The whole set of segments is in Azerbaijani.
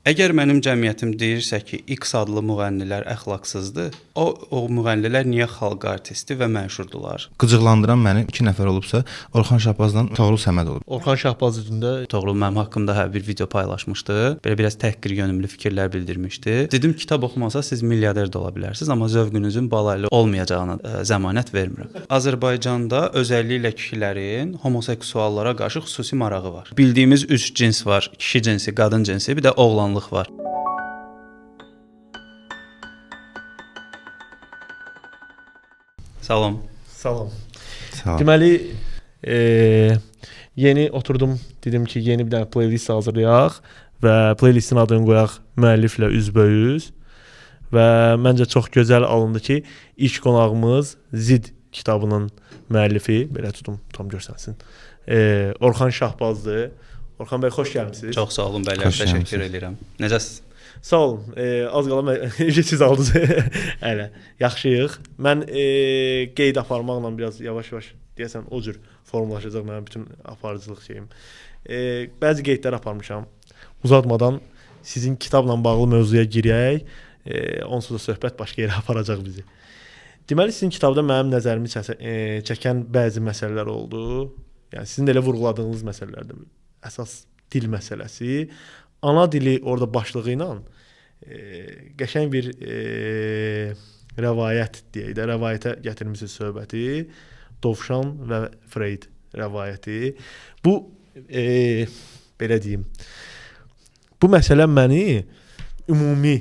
Əgər mənim cəmiyyətim deyirsə ki, X adlı müğənnilər əxlaqsızdır, o müğənnilər niyə xalq artisti və məşhurdular? Qıcıqlandıran məni 2 nəfər olubsa, Orxan Şahbazdan Toğrul Səməd olub. Orxan Şahbaz üzündə Toğrul mənim haqqımda bir video paylaşmışdı. Belə biraz təhqir yönümlü fikirlər bildirmişdi. Dedim kitab oxumasa siz milyarder də ola bilərsiniz, amma zövqünüzün balaylı olmayacağına zəmanət vermirəm. Azərbaycanda özəlliklə kişilərin homoseksuallara qarşı xüsusi marağı var. Bildiyimiz 3 cins var: kişi cinsi, qadın cinsi, bir də oğlanlıq var. Salam. Salam. Sağ ol. Deməli, yeni oturdum, dedim ki, yeni bir dənə playlist hazırlayaq və playlistin adını qoyaq müəlliflə üzbəyüz və məncə çox gözəl alındı ki, ilk qonağımız Zid kitabının müəllifi, belə tutum, tam görsənsin, Orxan Şahbazdır. Orxan bəy, xoş gəlmisiniz. Çox sağ olun bəylər, təşəkkür edirəm. Necəsiz? Sağ olun. Az qala siz aldınız. Hələ yaxşıyıq. Mən qeyd aparmaqla biraz yavaş-yavaş deyəsən o cür formalaşacaq mənim bütün aparıcılıq şeyim. Bəzi qeydlər aparmışam. Uzatmadan sizin kitabla bağlı mövzuya girək. Onsuz da söhbət başqa yerə aparacaq bizi. Deməli sizin kitabda mənim nəzərimi çəkən bəzi məsələlər oldu. Yəni sizin də elə vurğuladığınız məsələlərdir. Əsas dil məsələsi. Ana dili orada başlığı ilə qəşəng bir rəvayət deyək də, rəvayətə gətirmisiniz söhbəti. Dovşan və Freyd rəvayəti. Bu belə deyim. Bu məsələ məni ümumi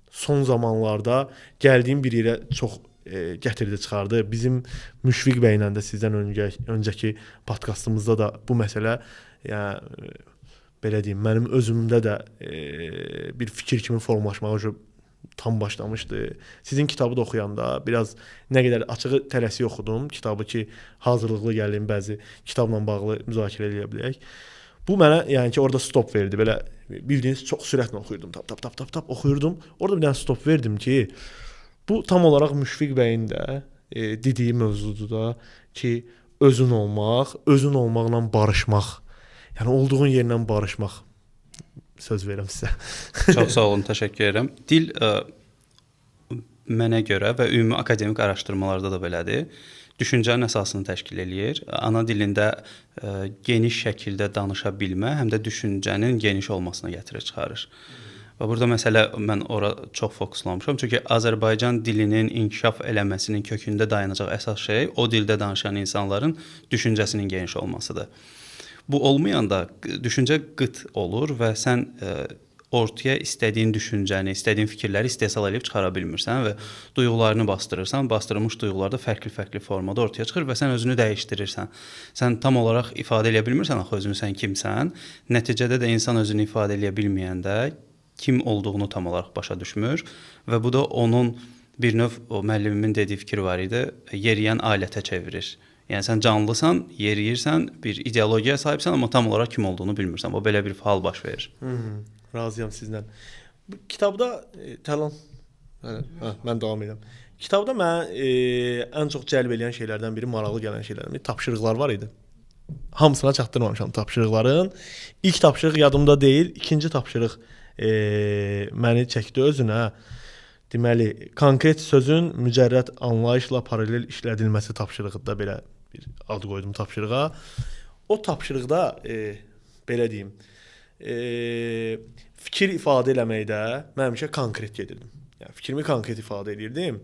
son zamanlarda gəldiyim bir yerə çox gətirdi çıxardı. Bizim Müşfiq bəylə də sizdən öncəki podkastımızda da bu məsələ yəni belə deyim, mənim özümdə də bir fikir kimi formalaşmağa tam başlamışdı. Sizin kitabı da oxuyanda biraz nə qədər açığı tələsi oxudum. Kitabı ki, hazırlıqlı gəldiyim bəzi kitabla bağlı müzakirə edə bilək. Bu mənə yəni ki, orada stop verdi. Belə bildiyiniz çox sürətlə oxuyurdum. Tap oxuyurdum. Orada bir dənə stop verdim ki, bu tam olaraq Müşfiq bəyin də dediyi mövzudur da ki, özün olmaq, özün olmaqla barışmaq. Yəni olduğun yerlə barışmaq. Söz verirəm sizə. Çox sağ olun, təşəkkür edirəm. Dil mənə görə və ümumi akademik araşdırmalarda da belədir. Düşüncənin əsasını təşkil eləyir. Ana dilində geniş şəkildə danışa bilmə, həm də düşüncənin geniş olmasına gətirir, çıxarır. Və burada məsələ mən ora çox fokuslamışam. Çünki Azərbaycan dilinin inkişaf eləməsinin kökündə dayanacaq əsas şey o dildə danışan insanların düşüncəsinin geniş olmasıdır. Bu olmayanda düşüncə qıt olur və sən ortaya istədiyin düşüncəni, istədiyin fikirləri istehsal edib çıxara bilmirsən və duyğularını bastırırsan. Bastırılmış duyğular da fərqli-fərqli formada ortaya çıxır və sən özünü dəyişdirirsən. Sən tam olaraq ifadə edə bilmirsən axı özünü sən kimsən. Nəticədə də insan özünü ifadə edə bilməyəndə kim olduğunu tam olaraq başa düşmür və bu da onun bir növ o müəllimimin dediyi fikir var idi, yeriyən alətə çevirir. Yəni sən canlısan, yeriyirsən, bir ideologiyaya sahibsən, amma tam olaraq kim olduğunu bilmirsən. O belə bir hal baş verir. Razıyam sizlə. Bu kitabda Təlan mən davam edirəm. Kitabda mənə ən çox cəlb edən şeylərdən biri, maraqlı gələn şeylərdən biri tapşırıqlar var idi. Hamısına çatdırmamışam tapşırıqların. İlk tapşırıq yadımda deyil, ikinci tapşırıq məni çəkdi özünə. Deməli, konkret sözün mücərrəd anlayışla paralel işlədilməsi tapşırığında belə bir ad qoydum tapşırığa. O tapşırıqda belə deyim, fikir ifadə eləməkdə mən həmişə konkret gedirdim. Yəni fikrimi konkret ifadə edirdim.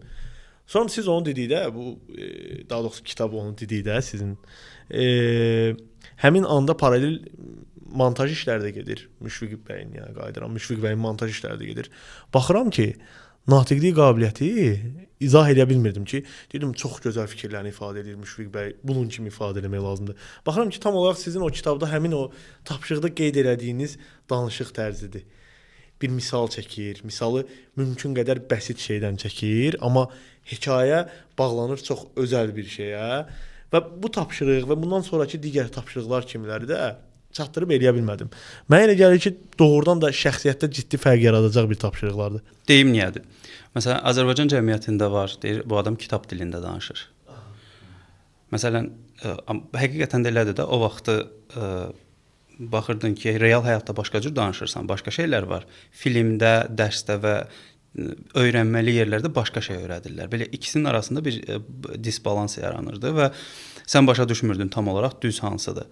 Sonra siz onu dedikdə, bu daha doğrusu kitab onu dedikdə sizin həmin anda paralel montaj işləri də gedir. Müşfiq bəyin yəni qayıdıram. Müşfiq bəyin montaj işləri də gedir. Baxıram ki, natiqlik qabiliyyəti izah edə bilmirdim ki, dedim çox gözəl fikirlərini ifadə edir Müşfiq bəy. Bunun kimi ifadə etmək lazımdır. Baxıram ki, tam olaraq sizin o kitabda həmin o tapşırıqda qeyd elədiyiniz danışıq tərzidir. Bir misal çəkir, misalı mümkün qədər bəsit şeydən çəkir, amma hekayə bağlanır çox özəl bir şeyə və bu tapşırıq və bundan sonraki digər tapşırıqlar kimiləri də çatdırıb eləyə bilmədim. Mənə elə gəlir ki, doğrudan da şəxsiyyətdə ciddi fərq yaradacaq bir tapşırıqlardır. Deyim niyyədir? Məsələn, Azərbaycan cəmiyyətində var, deyir, bu adam kitab dilində danışır. Məsələn, həqiqətən də elədir də, o vaxtı baxırdın ki, real həyatda başqa cür danışırsan, başqa şeylər var. Filmdə, dərsdə və öyrənməli yerlərdə başqa şey öyrədirlər. Belə ikisinin arasında bir disbalans yaranırdı və sən başa düşmürdün tam olaraq düz hansıdır.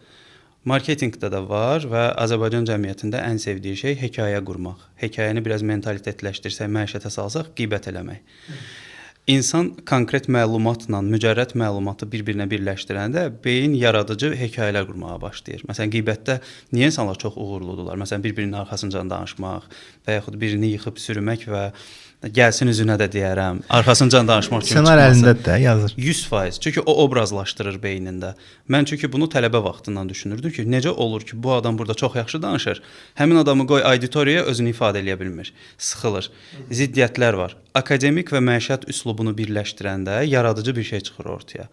Marketinqdə də var və Azərbaycan cəmiyyətində ən sevdiyi şey hekayə qurmaq. Hekayəni biraz mentalitetləşdirsək, məişətə salsaq, qeybət eləmək. İnsan konkret məlumatla mücərrəd məlumatı bir-birinə birləşdirəndə beyin yaradıcı hekayələr qurmağa başlayır. Məsələn, qeybətdə niyə insanlar çox uğurludular? Məsələn, bir-birinin arxasınca danışmaq və yaxud birini yıxıb sürmək və gəlsin üzünə də deyərəm, arxasınca danışmaq kimi çıxması. Sənar əlindədir də yazır. 100%. Çünki o obrazlaşdırır beynində. Mən çünki bunu tələbə vaxtından düşünürdüm ki, necə olur ki, bu adam burada çox yaxşı danışır. Həmin adamı qoy auditoriyaya özünü ifadə edə bilmir. Sıxılır. Ziddiyyətlər var. Akademik və məişət üslubunu birləşdirəndə yaradıcı bir şey çıxır ortaya.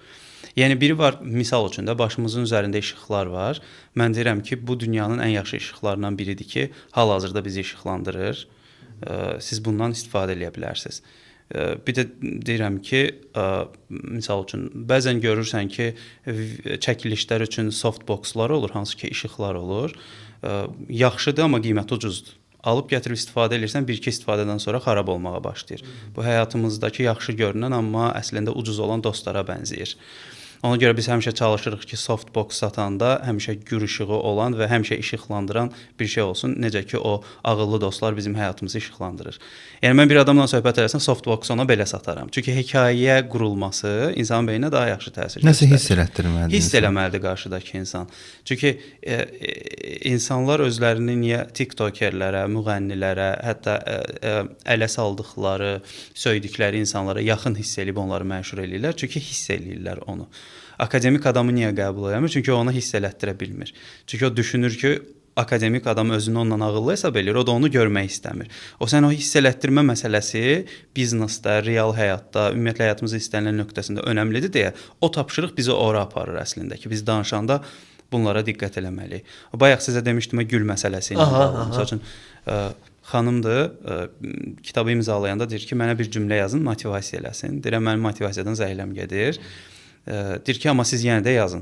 Yəni biri var, misal üçün də başımızın üzərində işıqlar var. Mən deyirəm ki, bu dünyanın ən yaxşı işıqlarından biridir ki, hal-hazırda bizi işıqlandırır. Siz bundan istifadə edə bilərsiniz. Bir də deyirəm ki, misal üçün bəzən görürsən ki, çəkilişlər üçün softboxlar olur, hansı ki işıqlar olur. Yaxşıdır, amma qiyməti ucuzdur. Alıb gətirib istifadə edirsən, bir-iki istifadədən sonra xarab olmağa başlayır. Bu həyatımızdakı yaxşı görünən, amma əslində ucuz olan dostlara bənzəyir. Ona görə biz həmişə çalışırıq ki, softbox satanda həmişə gür işığı olan və həmişə işıqlandıran bir şey olsun. Necə ki, o ağıllı dostlar bizim həyatımızı işıqlandırır. Yəni, mən bir adamla söhbət edersəm, softbox ona belə sataram. Çünki hekayəyə qurulması insanın beyninə daha yaxşı təsir göstərir. Nəsə hiss elətdirməlidir. Hiss eləməlidir qarşıdakı insan. Çünki insanlar özlərini niyə tiktokerlərə, müğənnilərə, hətta ələ saldıqları, söydükləri insanlara yaxın hiss eləyib onları məşhur eləyirlər. Çünki hiss eləyirlər onu. Akademik adamı niyə qəbul eləmir? Çünki o ona hiss elətdirə bilmir. Çünki o düşünür ki, akademik adam özünü ondan ağıllı hesab edir, o da onu görmək istəmir. O sən o hiss elətdirmə məsələsi biznesdə, real həyatda, ümumiyyətlə həyatımızın istənilən nöqtəsində önəmlidir deyə o tapşırıq bizi ora aparır əslində ki, biz danışanda bunlara diqqət eləməliyik. Bayaq sizə demişdim gül məsələsi ilə bağlı. Məsəl üçün xanımdır, kitabı imzalayanda deyir ki, mənə bir cümlə yazın, motivasiya eləsin. Deyirəm, mənim motivasiyadan zəhləm gedir. Deyir ki, amma siz yenə də yazın.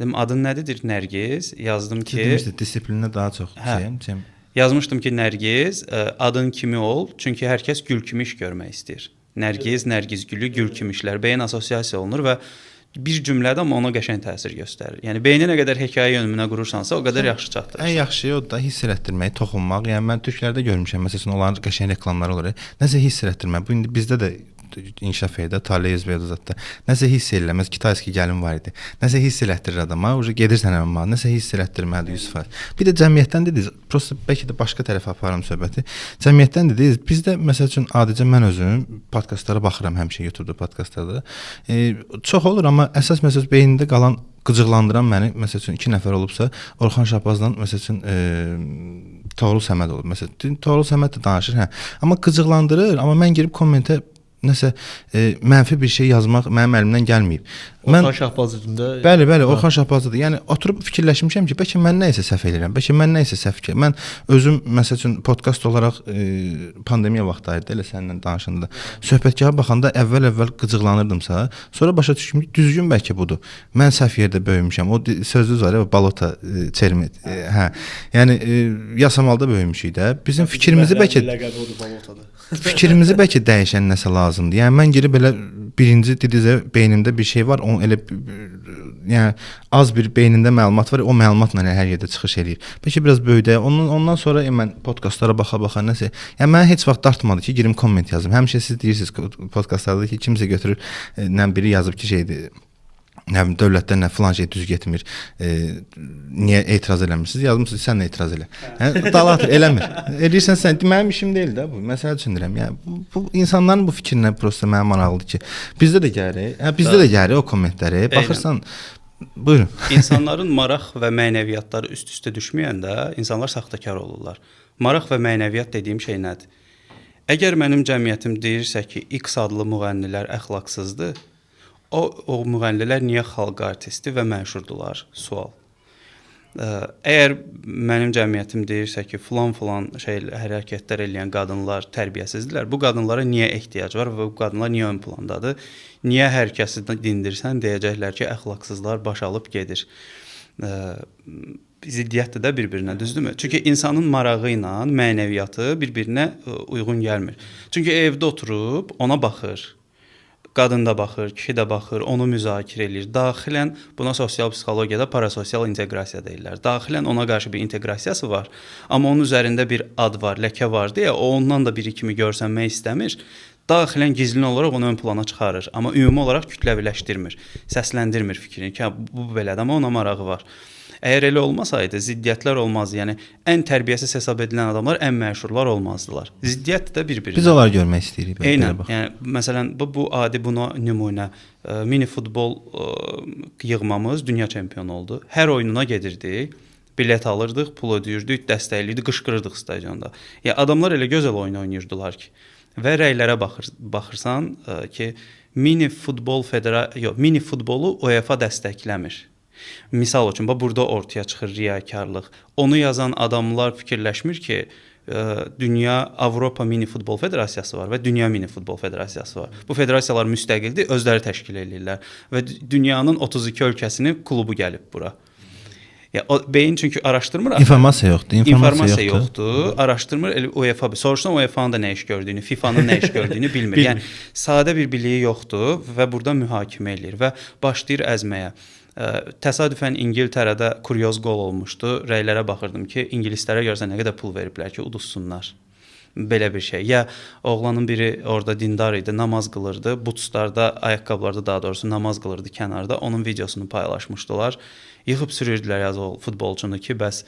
Dedim, adın nədir? Deyir, Nərgiz. Yazdım ki... Demişdi, disiplinə daha çox şeyim. Yazmışdım ki, Nərgiz, adın kimi ol, çünki hər kəs gül kimi iş görmək istəyir. Nərgiz, Nərgiz gülü, gül kimi işlər. Beyin assosiasiya olunur və bir cümlədə amma ona qəşəng təsir göstərir. Yəni beyni nə qədər hekayə yönümünə qurursansa, o qədər yaxşı çatdırırsan. Ən yaxşı o da hiss elətdirməyi, toxunmaq. Yəni mən türklərdə görmüşəm, məsələn, onların qəşəng reklamları olur. Nəsə hiss elətdirmək. Bu indi bizdə də inkişaf edir, Talya Özbəyədə zətdə. Nəsə hiss eləməz, Kitayski gəlin var idi. Nəsə hiss elətdirir adama, gedirsən amma, nəsə hiss elətdirməlidir 100%. Bir də cəmiyyətdən dediniz, prosta bəlkə də başqa tərəfə aparım söhbəti. Cəmiyyətdən dediniz, bizdə məsəl üçün adicə mən özüm podkastlara baxıram həmişə YouTube-da podkastlarda. Çox olur, amma əsas məsəl beynində qalan qıcıqlandıran məni, məsəl üçün 2 nəfər olubsa, Orxan Şahbazdan məsəl üçün Toğrul Səməd olub. Məsələn, Toğrul Səməd də danışır, hə. Amma qıcıqlandırır, amma mən girib kommentə nəsə mənfi bir şey yazmaq mənim əlimdən gəlməyib. Orxan Şahbaz üzündə. Bəli, oxan Şahbazdır. Yəni oturub fikirləşmişəm ki, bəlkə mən nə isə səhv edirəm. Bəlkə mən nə isə səhv fikir. Mən özüm məsəl üçün podkast olaraq pandemiya vaxtı idi elə səninlə danışanda. Söhbətgaha baxanda əvvəl qıcıqlanırdımsa, sonra başa düşdüm ki, düzgün bəlkə budur. Mən səhv yerdə böyümüşəm. O sözünüz var ya, balota termi. Hə. Yəni yasamalda böyümüşük də. Bizim fikrimizi bəlkə fikrimizi bəlkə dəyişən nəsə lazımdır. Yəni mən girib belə birinci dedizə beynimdə bir şey var, onun elə yəni az bir beynində məlumat var, o məlumatla hər yerdə çıxış eləyir. Bəlkə biraz böyüdə. Ondan sonra mən podkastlara baxa nəsə. Yəni mən heç vaxt dartmadı ki, girim komment yazım. Həmişə siz deyirsiniz podkastlarda ki, kimsə götürür, nə biri yazıb ki, şeydir. Nə bilim, dövlətdən nə filan şey düz getmir. Niyə etiraz eləmirsiniz? Yazmısınız, sən də etiraz elə. Yəni dalatır, eləmir. Eləyirsən sən, mənim işim deyil də bu. Məsələ üçün deyirəm. Yəni bu insanların bu fikrinə prosta mənim maraqlıdır ki, bizdə də gəlir. Bizdə də gəlir o kommentləri. Baxırsan, buyurun. İnsanların maraq və mənəviyyatları üst-üstə düşməyəndə insanlar saxtakar olurlar. Maraq və mənəviyyat dediyim şey nədir? Əgər mənim cəmiyyətim deyirsə ki, X adlı müğənnilər əxlaqsızdır, o müğənnilər niyə xalq artisti və məşhurdular? Sual. Əgər mənim cəmiyyətim deyirsə ki, filan hərəkətlər eləyən qadınlar tərbiyəsizdirlər, bu qadınlara niyə ehtiyac var və bu qadınlar niyə ön plandadır? Niyə hər kəsi dindirsən deyəcəklər ki, əxlaqsızlar baş alıb gedir? ziddiyyətdir də bir-birinə, düzdürmü? Çünki insanın marağı ilə mənəviyyatı bir-birinə uyğun gəlmir. Çünki evdə oturub ona baxır. Qadın da baxır, kişi də baxır, onu müzakirə edir. Daxilən buna sosial psixologiyada parasosial inteqrasiya deyirlər. Daxilən ona qarşı bir inteqrasiyası var, amma onun üzərində bir ad var, ləkə var deyə o ondan da biri kimi görsənmək istəmir. Daxilən gizlin olaraq onu ön plana çıxarır, amma ümumi olaraq kütləviləşdirmir, səsləndirmir fikrini ki, bu belədir, amma ona marağı var. Əgər elə olmasaydı, ziddiyyətlər olmazdı. Yəni ən tərbiyəsiz hesab edilən adamlar ən məşhurlar olmazdılar. Ziddiyyət də bir-birinə. Biz onları görmək istəyirik. Eynən. Yəni məsələn bu adi buna nümunə mini futbol yığmamız dünya çempionu oldu. Hər oyununa gedirdik. Bilet alırdıq, pul ödəyirdik, dəstəkləyirdik, qışqırırdıq stadionda. Yəni adamlar elə gözəl oyun oynayırdılar ki. Və rəylərə baxırsan ki, mini futbolu UEFA dəstəkləmir. Misal üçün, burada ortaya çıxır riyakarlıq. Onu yazan adamlar fikirləşmir ki, Dünya Avropa Mini Futbol Federasiyası var və Dünya Mini Futbol Federasiyası var. Bu federasiyalar müstəqildir, özləri təşkil edirlər və dünyanın 32 ölkəsinin klubu gəlib bura. Ya o beyin çünki araşdırmır. İnformasiya yoxdur. İnformasiya yoxdur. Araşdırmır UEFA. Soruşsan UEFA-nın da nə iş gördüyünü, FIFA-nın nə iş gördüyünü bilmir. Yəni sadə bir biliyi yoxdur və burada mühakimə eləyir və başlayır əzməyə. Təsadüfən İngiltərədə kuryoz qol olmuşdu. Rəylərə baxırdım ki, ingilislərə görsən nə qədər pul veriblər ki, uduzsunlar. Belə bir şey. Ya oğlanın biri orada dindar idi, namaz qılırdı. Butslarda, ayaqqabılarda daha doğrusu namaz qılırdı kənarda. Onun videosunu paylaşmışdılar. Yığıb sürürdülər yazı o futbolçunu ki, bəs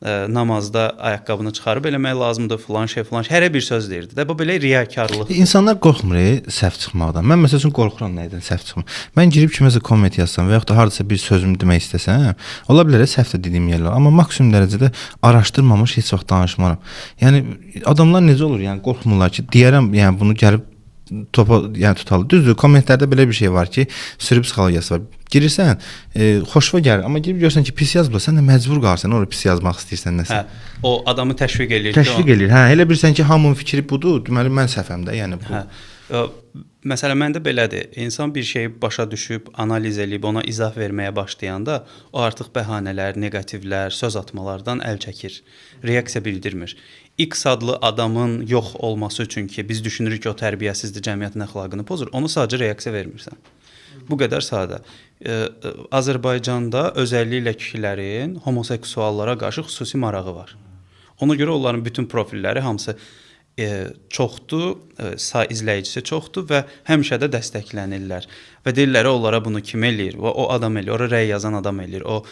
namazda ayaqqabını çıxarıb eləmək lazımdır, filan şey. Hər bir söz deyirdi. Də bu belə riyakarlıq. İnsanlar qorxmur səhv çıxmaqdan. Mən məsəl üçün qorxuram nədən səhv çıxmır. Mən girib kiməsə komment yazsam və yaxud da hardasa bir sözümü demək istəsəm, ola bilər səhv də dediyim yerlər, amma maksimum dərəcədə araşdırmamış heç vaxt danışmaram. Yəni adamlar necə olur? Yəni qorxmurlar ki, deyərəm, yəni bunu gəlib topa yəni tutalım. Düzdür, kommentlərdə belə bir şey var ki, sürü psixologiyası var. Girirsən, xoşuna gəlir, amma girib görsən ki, pis yazmır, sən də məcbur qalırsan, orada pis yazmaq istəyirsən nəsə. Hə, o adamı təşviq eləyir. Təşviq eləyir. Hə, elə bilirsən ki, hamının fikri budur, deməli mən səhvəm də, yəni bu. Hə. Məsələn, məndə belədir. İnsan bir şeyi başa düşüb, analiz eləyib, ona izah verməyə başlayanda, o artıq bəhanələr, neqativlər, söz atmalardan əl çəkir. Reaksiya bildirmir. X adlı adamın yox olması üçün ki, biz düşünürük ki, o tərbiyəsizdir, cəmiyyətin əxlaqını pozur, onu sadəcə reaksiya vermirsən. Bu qədər sadə. Azərbaycanda özəlliklə kişilərin homoseksuallara qarşı xüsusi marağı var. Ona görə onların bütün profilləri hamısı çoxdur, izləyicisi çoxdur və həmişə də dəstəklənirlər. Və deyirlər onlara bunu kim eləyir? O adam eləyir, ora rəy yazan adam eləyir. O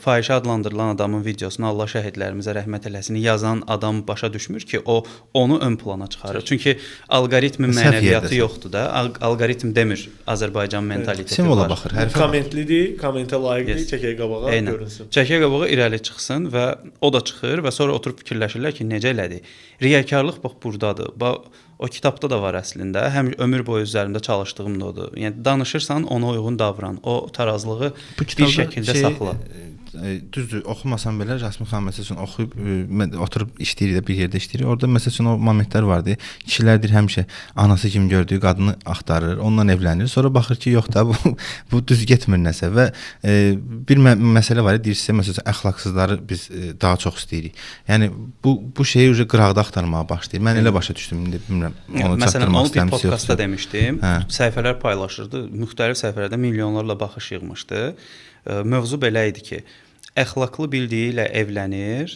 fahişə adlandırılan adamın videosunu Allah şəhidlərimizə rəhmət eləsin yazan adam başa düşmür ki, o onu ön plana çıxarır. Çünki alqoritmin mənəviyyatı yoxdur da. Alqoritm demir Azərbaycan mentaliteti var. Simvola baxır. Hər Kommentlidir, kommentə layiqdir, çəkək qabağa görünsün. Çəkək qabağa irəli çıxsın və o da çıxır və sonra oturub fikirləşirlər ki, necə elədi? Riyakarlıq bax burdadır. O kitabda da var əslində. Həm ömür boyu üzərində çalışdığım da odur. Yəni danışırsan, ona uyğun davran. O tarazlığı bir şəkildə saxla. Düzdür, oxumasam belə Rəsmi xanım məsəl üçün oxuyub oturub işləyirik də bir yerdə işləyirik. Orada məsəl üçün o momentlər vardı. Kişilərdir həmişə anası kimi gördüyü qadını axtarır, onunla evlənir. Sonra baxır ki, yox da bu düz getmir nəsə və bir məsələ var, deyirsə məsələn əxlaqsızları biz daha çox istəyirik. Yəni bu şeyi uje qıraqda axtarmağa başlayır. Mən elə başa düşdüm, indi bilmirəm. Məsələn, onu bir podkastda demişdim. Səhifələr paylaşırdı. Müxtəlif səhifələrdə milyonlarla baxış yığmışdı. Mövzu belə idi ki, əxlaqlı bildiyi ilə evlənir,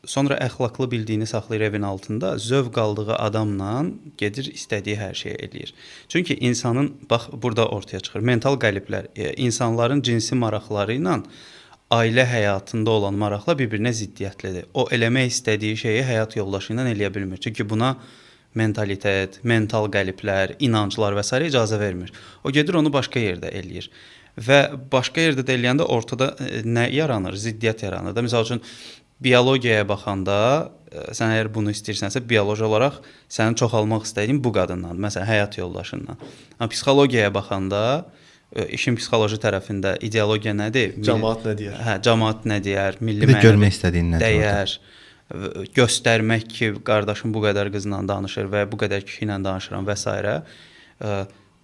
sonra əxlaqlı bildiyini saxlayır evin altında, zövq aldığı adamla gedir istədiyi hər şeyi eləyir. Çünki insanın, bax burada ortaya çıxır, mental qəliblər, insanların cinsi maraqları ilə ailə həyatında olan maraqlar bir-birinə ziddiyyətlidir. O eləmək istədiyi şeyi həyat yoldaşı ilə eləyə bilmir. Çünki buna mentalitet, mental qəliblər, inanclar və s. icazə vermir. O gedir onu başqa yerdə eləyir. Və başqa yerdə də eləyəndə ortada nə yaranır? Ziddiyyət yaranır da. Məsəl üçün biologiyaya baxanda sən əgər bunu istəyirsənsə, bioloji olaraq sənin çoxalmaq istədiyin bu qadından, məsələn, həyat yoldaşından. Amma psixologiyaya baxanda işin psixoloji tərəfində ideologiya nədir? Cəmaət nə deyər? Hə, cəmaət nə deyər? Milli mənəvi görmək istədiyin nədir? Dəyər, göstərmək ki, qardaşım bu qədər qızla danışır və bu qədər kişi ilə danışıram və s.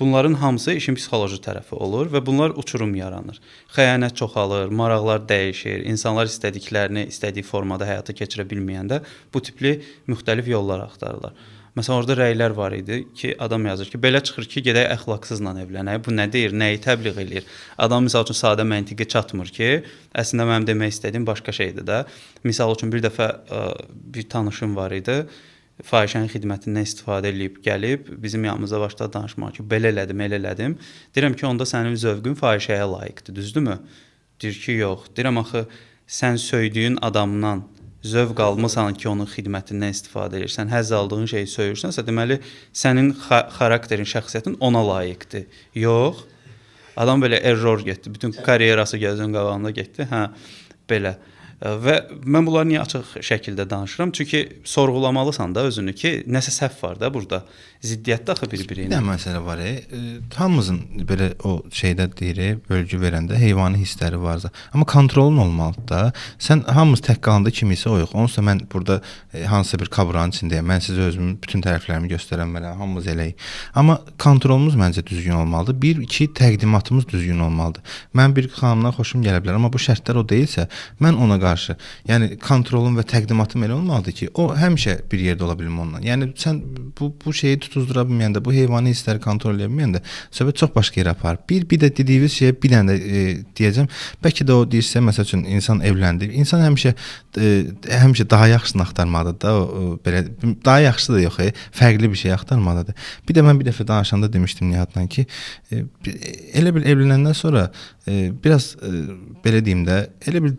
Bunların hamısı işin psixoloji tərəfi olur və bunlar uçurum yaranır. Xəyanət çoxalır, maraqlar dəyişir, insanlar istədiklərini istədiyi formada həyata keçirə bilməyəndə bu tipli müxtəlif yollar axtarırlar. Məsələn, orada rəylər var idi ki, adam yazır ki, belə çıxır ki, gedək əxlaqsızla evlənək. Bu nə deyir, nəyi təbliğ eləyir? Adam misal üçün sadə məntiqi çatmır ki, əslində mənim demək istədiyim başqa şeydir də. Misal üçün bir dəfə bir tanışım var idi. Fahişənin xidmətindən istifadə edib gəlib bizim yanımıza başladı danışmağa ki, belə elədim, elə elədim. Deyirəm ki, onda sənin zövqün fahişəyə layiqdir, düzdürmü? Deyir ki, yox. Deyirəm axı sən söydüyün adamdan zövq almısan ki, onun xidmətindən istifadə edirsən, həzz aldığın şeyi söyürsənsə, deməli sənin xarakterin, şəxsiyyətin ona layiqdir. Yox. Adam belə error getdi. Bütün karyerası gözünün qabağında getdi. Hə, belə. Və mən bunları niyə açıq şəkildə danışıram? Çünki sorğulamalısan da özünü ki, nəsə səhv var da burada. Ziddiyyətdə axı bir-biri ilə. Bir məsələ var. Hamımızın belə o şeydə deyir, bölgü verəndə heyvani hissləri varsa, amma kontrolun olmalıdır da. Sən hamımız tək qalanda kimisə o yox. Onsuz da mən burada hansısa bir kaburanın içindəyəm. Mən sizə özümün bütün tərəflərimi göstərməliyəm. Hamımız eləyik. Amma kontrolumuz məncə düzgün olmalıdır. Bir, iki, təqdimatımız düzgün olmalıdır. Mən bir xanımdan xoşum gələ bilər, amma bu şərtlər o deyilsə, mən ona qarşı, yəni kontrolum və təqdimatım elə olmalıdır ki, o həmişə bir yerdə ola bilmə onunla. Yəni sən bu şeyi tutuzdura bilməyəndə, bu heyvani hissləri kontrol edə bilməyəndə söhbət çox başqa yerə aparır. Bir də dediyiniz şeyə bir dənə deyəcəm. Bəlkə də o deyirsə, məsəl üçün insan evləndi. İnsan həmişə daha yaxşısını axtarmalıdır da, belə daha yaxşısı da yox, fərqli bir şey axtarmalıdır. Bir də mən bir dəfə danışanda demişdim Nihatla ki, elə bir evlənəndən sonra biraz belə deyim də, elə bir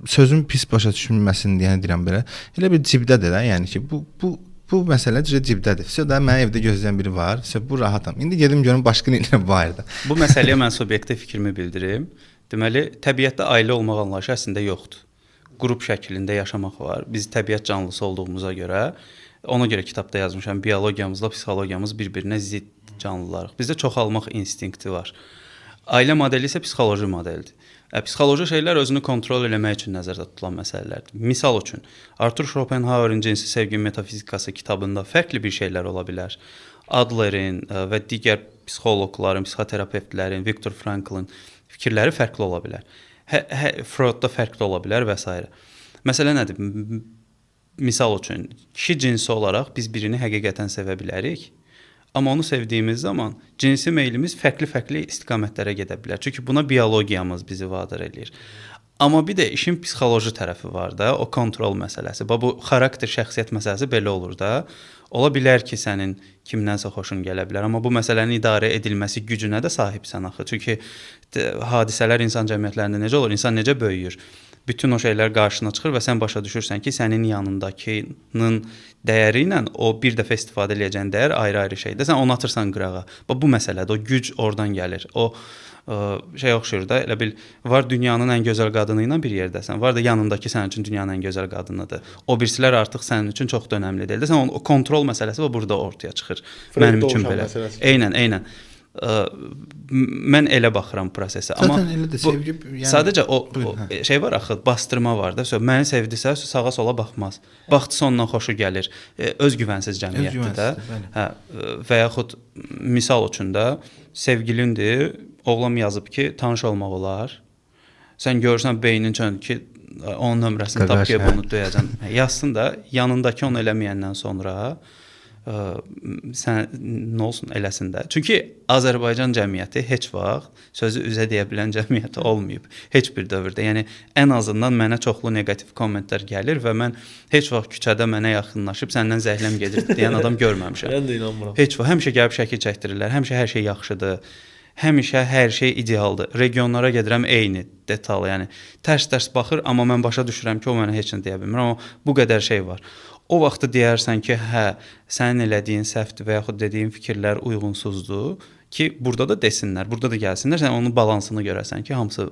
sözün pis başa düşülməsin deyəni deyirəm belə. Elə bir cibdədir də, yəni ki, bu məsələ cibdədir. Vəsə də mənim evdə gözləyən biri var. Vəsə bu rahatam. İndi gedim görüm başqa nə var da. Bu məsələyə mən subyektiv fikrimi bildirim. Deməli, təbiətdə ailə olmaq anlayışı əslində yoxdur. Qrup şəklində yaşamaq var. Biz təbiət canlısı olduğumuza görə, ona görə kitabda yazmışam, biologiyamızla psixologiyamız bir-birinə zidd canlılarıq. Bizdə çoxalmaq instinkti var. Ailə modeli isə psixoloji modeldir. Psixoloji şeylər özünü kontrol eləmək üçün nəzərdə tutulan məsələlərdir. Misal üçün, Arthur Schopenhauer'in Cinsi Sevgi Metafizikası kitabında fərqli bir şeylər ola bilər. Adler'in və digər psixoloqların, psixoterapevtlərin, Viktor Frankl'ın fikirləri fərqli ola bilər. Freudda fərqli ola bilər və s. Məsələ nədir? Misal üçün, kişi cinsi olaraq biz birini həqiqətən sevə bilərik. Amma onu sevdiyimiz zaman cinsi meylimiz fərqli-fərqli istiqamətlərə gedə bilər. Çünki buna biologiyamız bizi vadar eləyir. Amma bir də işin psixoloji tərəfi var da, o kontrol məsələsi. Bu xarakter, şəxsiyyət məsələsi belə olur da. Ola bilər ki, sənin kimdənsə xoşun gələ bilər, amma bu məsələnin idarə edilməsi gücünə də sahibsən axı. Çünki hadisələr insan cəmiyyətlərində necə olur? İnsan necə böyüyür? Bütün o şeylər qarşına çıxır və sən başa düşürsən ki, sənin yanındakının dəyəri ilə o bir dəfə istifadə edəcəyin dəyər ayrı-ayrı şeydir. Sən onu atırsan qırağa. Bu məsələdir. O güc oradan gəlir. O şey oxşur da, elə bil var dünyanın ən gözəl qadını ilə bir yerdəsən. Var da yanındakı sənin üçün dünyanın ən gözəl qadınıdır. O birisilər artıq sənin üçün çox da önəmli deyil. Sən o kontrol məsələsi və burada ortaya çıxır. Mənim üçün belə. Eynən. Mən elə baxıram prosesə. Amma elədir, sevgi, yəni sadəcə o şey var axı, bastırma var da. Məni sevdisə sağa sola baxmaz. Baxdısa ondan xoşu gəlir. Özgüvənsiz cəmiyyətdir də. Hə, və yaxud misal üçün də sevgilindir, oğlan yazıb ki, tanış olmaq olar. Sən görürsən beynin çöndü ki, onun nömrəsini tap ki, bunu döyəcəm. Yazsın da yanındakı onu eləməyəndən sonra sən nə olsun eləsin də. Çünki Azərbaycan cəmiyyəti heç vaxt sözü üzə deyə bilən cəmiyyəti olmayıb. Heç bir dövrdə. Yəni ən azından mənə çoxlu neqativ kommentlər gəlir və mən heç vaxt küçədə mənə yaxınlaşıb səndən zəhləm gedir deyən adam görməmişəm. Mən də inanmıram. Heç vaxt. Həmişə gəlib şəkil çəkdirirlər. Həmişə hər şey yaxşıdır. Həmişə hər şey idealdır. Regionlara gedirəm eyni detal, yəni tərs-tərs baxır, amma mən başa düşürəm ki, o mənə heç nə deyə bilmir. Amma bu qədər şey var. O vaxtı deyərsən ki, hə, sənin elədiyin səhvdir və yaxud dediyin fikirlər uyğunsuzdur ki, burada da desinlər, burada da gəlsinlər, sən onun balansını görəsən ki, hamısı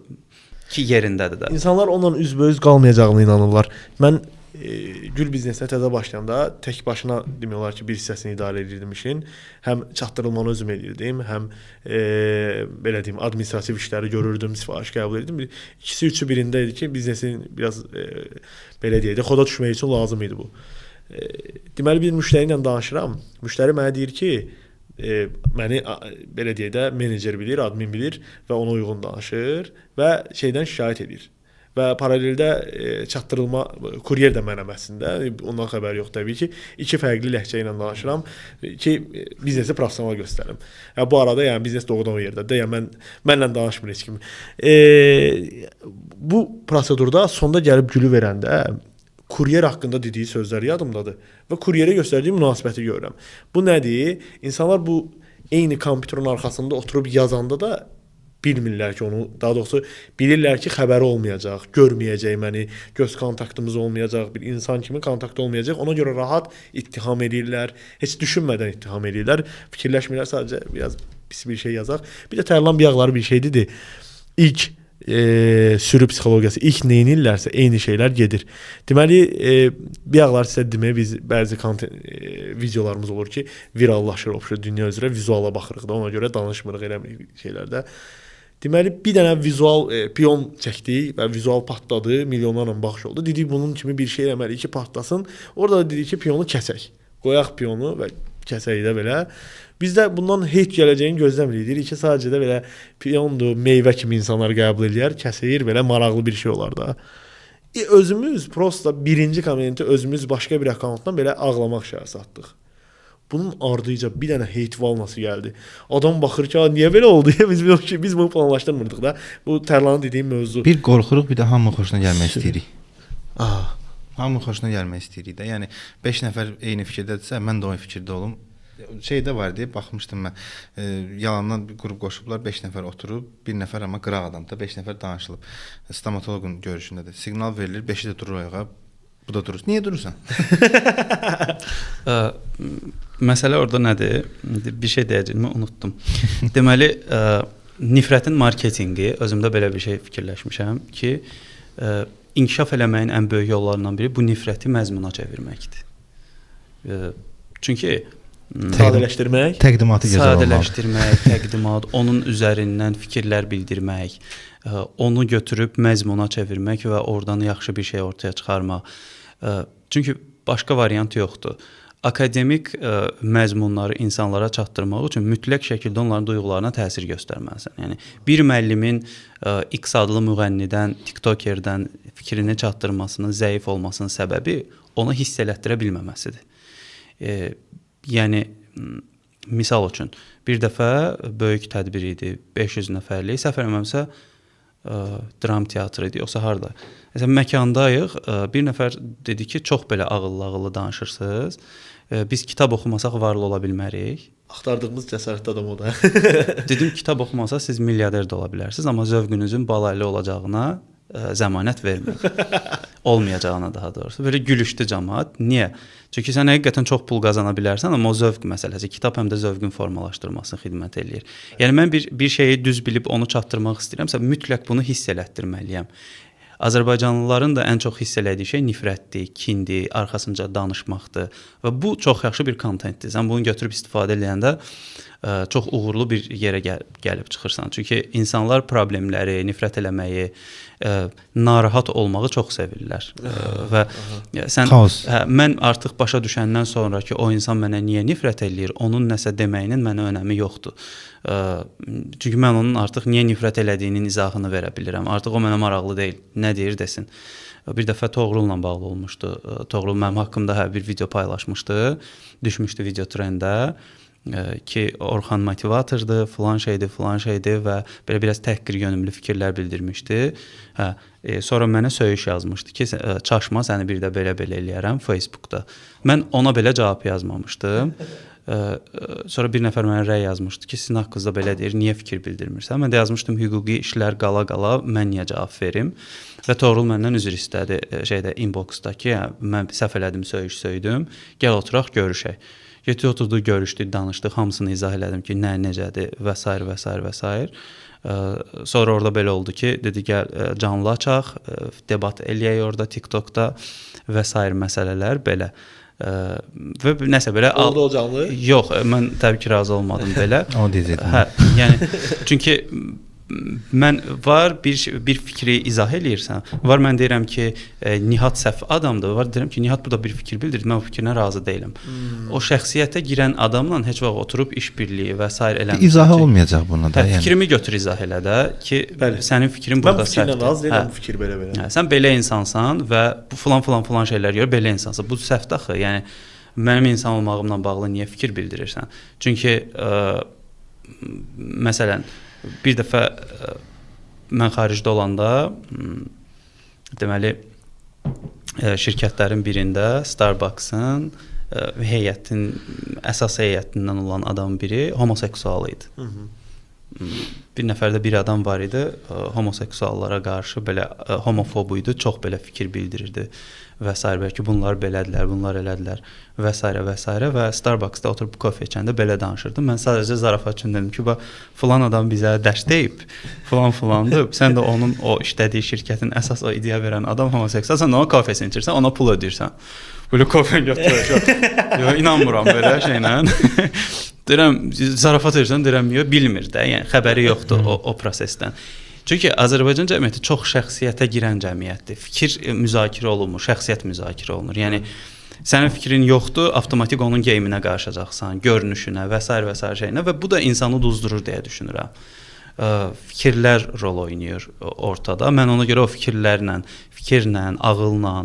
ki yerindədir də. İnsanlar onunla üzbəüz qalmayacağına inanırlar. Mən Gül biznesinə təzə başlayanda tək başına demək olar ki, bir hissəsini idarə edirdim işin. Həm çatdırılmanı özüm edirdim, həm belə deyim, administrativ işləri görürdüm, sifariş qəbul edirdim. İkisi üçü birində idi ki, biznesin biraz belə deyək də xoda düşmək üçün lazım idi bu. Deməli bir müştəri ilə danışıram. Müştəri mənə deyir ki, məni belə deyək də menecer bilir, admin bilir və ona uyğun danışır və şeydən şikayət edir. Və paraleldə çatdırılma kuryer də mənəm əslində. Ondan xəbər yox təbii ki. 2 fərqli ləhcə ilə danışıram ki, biznesi professional göstərim. Bu arada yəni biznes doğrudan o yerdədir. Yəni mənlə danışmır heç kim. Bu prosedurda sonda gəlib gülü verəndə kuryer haqqında dediyi sözlər yadımdadır və kuryerə göstərdiyi münasibəti görürəm. Bu nədir? İnsanlar bu eyni kompüterin arxasında oturub yazanda da bilmirlər ki, onu, daha doğrusu bilirlər ki, xəbəri olmayacaq, görməyəcək məni, göz kontaktımız olmayacaq, bir insan kimi kontakt olmayacaq. Ona görə rahat ittiham edirlər, heç düşünmədən ittiham edirlər, fikirləşmirlər, sadəcə biraz pis bir şey yazaq. Bir də Tərlan Biyağları bir şey dedi. İlk sürü psixologiyası, ilk neyinirlərsə eyni şeylər gedir. Deməli, Biyağlar sizə demək, biz bəzi videolarımız olur ki, virallaşır, dünya üzrə vizuala baxırıq da, ona görə danışmırıq eləmirik şeylərdə. Deməli, bir dənə vizual piyon çəkdik və vizual patladı, milyonlarla baxış oldu. Dedik, bunun kimi bir şey eləməliyik ki, patlasın. Orada da dedik ki, piyonu kəsək. Qoyaq piyonu və kəsək də belə. Biz də bundan heyt gələcəyini gözləmirik. Deyirik ki, sadəcə də belə piyondur, meyvə kimi insanlar qəbul edir, kəsir, belə maraqlı bir şey olar da. Özümüz prosta birinci kommenti özümüz başqa bir akkauntdan belə ağlamaq şəhər satdıq. Bunun ardıca bir dənə heyt valnası gəldi. Adam baxır ki, niyə belə oldu? Biz bunu planlaşdırmırdıq da. Bu Tərlanın dediyi mövzu. Bir qorxuruq, bir də hamının xoşuna gəlmək istəyirik. Hamının xoşuna gəlmək istəyirik də. Yəni 5 nəfər eyni fikirdədirsə, mən də o fikirdə olum. Şeydə var deyə baxmışdım mən. Yalandan bir qrup qoşublar, 5 nəfər oturub, 1 nəfər amma qıraq adamdır, 5 nəfər danışılıb. Stomatoloqun görüşündədir. Siqnal verilir, 5-i də durur ayağa. Bu da durur. Niyə durursan? Məsələ orada nədir? Bir şey deyəcəyimi unutdum. Deməli, nifrətin marketinqi, özümdə belə bir şey fikirləşmişəm ki, inkişaf eləməyin ən böyük yollarından biri bu nifrəti məzmuna çevirməkdir. Çünki sadələşdirmək, təqdimatı gözəl olmalı. Sadələşdirmək, təqdimat, onun üzərindən fikirlər bildirmək, onu götürüb məzmuna çevirmək və oradan yaxşı bir şey ortaya çıxarmaq. Çünki başqa variant yoxdur. Akademik məzmunları insanlara çatdırmaq üçün mütləq şəkildə onların duyğularına təsir göstərməlisən. Yəni bir müəllimin X adlı müğənnidən, TikTokerdən fikrini çatdırmasının zəif olmasının səbəbi onu hiss elətdirə bilməməsidir. Yəni misal üçün bir dəfə böyük tədbir idi, 500 nəfərlik, səhv eləmirəmsə dram teatrı idi, yoxsa harda? Məsələn, məkandayıq, bir nəfər dedi ki, çox belə ağıllı danışırsınız, biz kitab oxumasaq varlı ola bilmərik. Axtardığımız cəsarətli adam o da. Dedim, kitab oxumasaq siz milyarder də ola bilərsiniz, amma zövqünüzün balaylı olacağına zəmanət vermir. Olmayacağına daha doğrusu. Belə gülüşdü cəmaət. Niyə? Çünki sən həqiqətən çox pul qazana bilərsən, amma o zövq məsələsi. Kitab həm də zövqün formalaşdırmasına xidmət eləyir. Yəni mən bir şeyi düz bilib onu çatdırmaq istəyirəmsə, mütləq bunu hiss elətdirməliyəm. Azərbaycanlıların da ən çox hiss elədiyi şey nifrətdir, kindir, arxasınca danışmaqdır və bu çox yaxşı bir kontentdir. Sən bunu götürüb istifadə edəndə çox uğurlu bir yerə gəlib çıxırsan. Çünki insanlar problemləri, nifrət eləməyi, narahat olmağı çox sevirlər. Və sən mən artıq başa düşəndən sonra ki, o insan mənə niyə nifrət eləyir, onun nəsə deməyinin mənə önəmi yoxdur. Çünki mən onun artıq niyə nifrət elədiyinin izahını verə bilirəm. Artıq o mənə maraqlı deyil. Nə deyir desin. Bir dəfə Toğrul'la bağlı olmuşdu. Toğrul mənim haqqımda bir video paylaşmışdı. Düşmüşdü video trendə. Ki Orxan motivatordur, filan şeydir və belə biraz təhqir yönümlü fikirlər bildirmişdi. Sonra mənə söyüş yazmışdı ki, çaşma, səni bir də belə eləyərəm Facebookda. Mən ona belə cavab yazmamışdım. Sonra bir nəfər mənə rəy yazmışdı ki, sizin haqqınızda belə deyir, niyə fikir bildirmirsən? Mən də yazmışdım, hüquqi işlər qala-qala, mən niyə cavab verim? Və Toğrul məndən üzr istədi inboxda ki, mən səhv elədim, söydüm, gəl oturaq, görüşək. Getdi, oturdu, görüşdük, danışdıq, hamısını izah elədim ki, nə, necədir və s. Sonra orada belə oldu ki, dedi, gəl canlı açaq, debat eləyək orada TikTokda və s. məsələlər belə. Və nəsə belə... Oldu o canlı? Yox, mən təbii ki, razı olmadım belə. O deyəcəkdim. Yəni, çünki mən var bir fikri izah eləyirsən. Var mən deyirəm ki, Nihat səhv adamdır. Var deyirəm ki, Nihat burada bir fikir bildirdi. Mən o fikrinə razı deyiləm. O şəxsiyyətə girən adamla heç vaxt oturub iş birliyi və s. eləmir. İzahı olmayacaq buna da. Yəni fikrimi götür izah elə də ki, Bəli. sənin fikrin burada səhvdir. Mən fikirlə razı deyiləm, bu fikir belə. Sən belə insansan və bu falan şeylər görə belə insansan. Bu səhvdir axı. Yəni mənim insan olmağımla bağlı niyə fikir bildirirsən? Çünki məsələn bir dəfə mən xaricdə olanda deməli şirkətlərin birində Starbucks-ın əsas heyətindən olan adam biri homoseksual idi. Bir nəfərdə bir adam var idi, homoseksuallara qarşı belə homofob idi, çox belə fikir bildirirdi və s. Bəlkə bunlar belədilər, bunlar elədilər və s. və Starbucks-da oturub kofe içəndə belə danışırdım. Mən sadəcə zarafat üçün dedim ki, filan adam bizə dərs deyib, filandır. Sən də onun o işlədiyi şirkətin əsas o ideya verən adam homoseksual, sən onun kofesini içirsən, ona pul ödəyirsən. Böyle kofe götürürsən. Yo, inanmıram belə şeylə. Deyirəm, zarafat edirsən, deyirəm, yox, bilmir də, yəni xəbəri yoxdur o prosesdən. Çünki Azərbaycan cəmiyyəti çox şəxsiyyətə girən cəmiyyətdir. Fikir müzakirə olunmur, şəxsiyyət müzakirə olunur. Yəni sənin fikrin yoxdur, avtomatik onun geyiminə qarışacaqsan, görünüşünə və s. şeyinə və bu da insanı uduzdurur deyə düşünürəm. Fikirlər rol oynayır ortada. Mən ona görə o fikirlə, ağılla,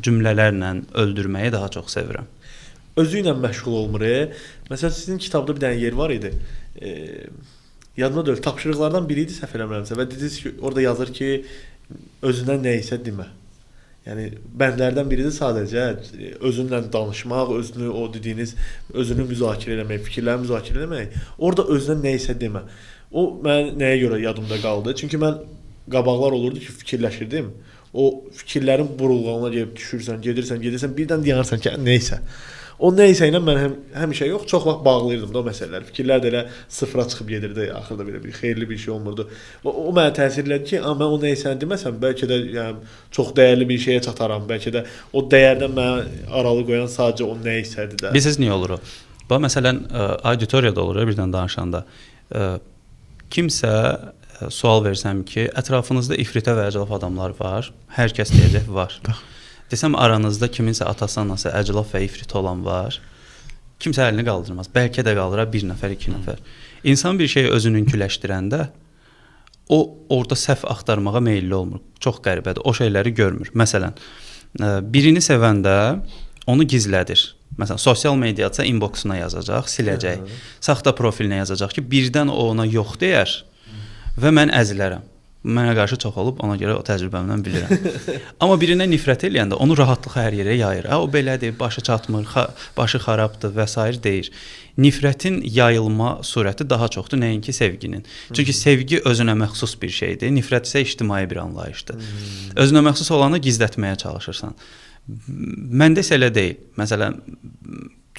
cümlələrlə öldürməyi daha çox sevirəm. Özü ilə məşğul olmur. Məsələn, sizin kitabda bir dənə yer var idi. Yadıma deyil, tapşırıqlardan biri idi səhv eləmirəmsə və dediniz ki, orada yazır ki, özündən nə isə demə. Yəni bəndlərdən biri də sadəcə özünlə danışmaq, özünü o dediyiniz, özünü müzakirə etmək, fikirləri müzakirə etmək. Orada özündən nə isə demə. O mən nəyə görə yadımda qaldı? Çünki mən qabaqlar olurdu ki, fikirləşirdim. O fikirlərin burulğanına gəlib düşürsən, gedirsən, birdən deyərsən ki, nə isə. O nə isə ilə mən həmişə yox, çox vaxt bağlayırdım da o məsələləri. Fikirlər də elə sıfıra çıxıb gedirdi, axırda belə bir xeyirli bir şey olmurdu. O mənə təsir elədi ki, mən o nə isəni deməsəm, bəlkə də yəni çox dəyərli bir şeyə çataram, bəlkə də o dəyərdən mənə aralı qoyan sadəcə o nə isədir də. Bilirsiniz niyə olur o? Bax məsələn, auditoriyada olur birdən danışanda. Kimsə sual versəm ki, ətrafınızda ifritə və əclaf adamlar var. Hər kəs deyəcək var. Desəm aranızda kiminsə atası, anası əclaf və ifrit olan var. Kimsə əlini qaldırmaz. Bəlkə də qaldırar bir nəfər, iki nəfər. İnsan bir şeyi özününküləşdirəndə o orada səhv axtarmağa meylli olmur. Çox qəribədir. O şeyləri görmür. Məsələn, birini sevəndə onu gizlədir. Məsələn, sosial mediada inboxuna yazacaq, siləcək. Saxta profilinə yazacaq ki, birdən o ona yox deyər və mən əzilərəm. Mənə qarşı çox olub, ona görə o təcrübəmdən bilirəm. Amma birinə nifrət eləyəndə onu rahatlıqla hər yerə yayır. O belədir, başı çatmır, başı xarabdır və s. deyir. Nifrətin yayılma surəti daha çoxdur, nəinki sevginin. Çünki sevgi özünə məxsus bir şeydir, nifrət isə ictimai bir anlayışdır. Özünə məxsus olanı gizlətməyə çalışırsan. Məndə isə elə deyil. Məsələn,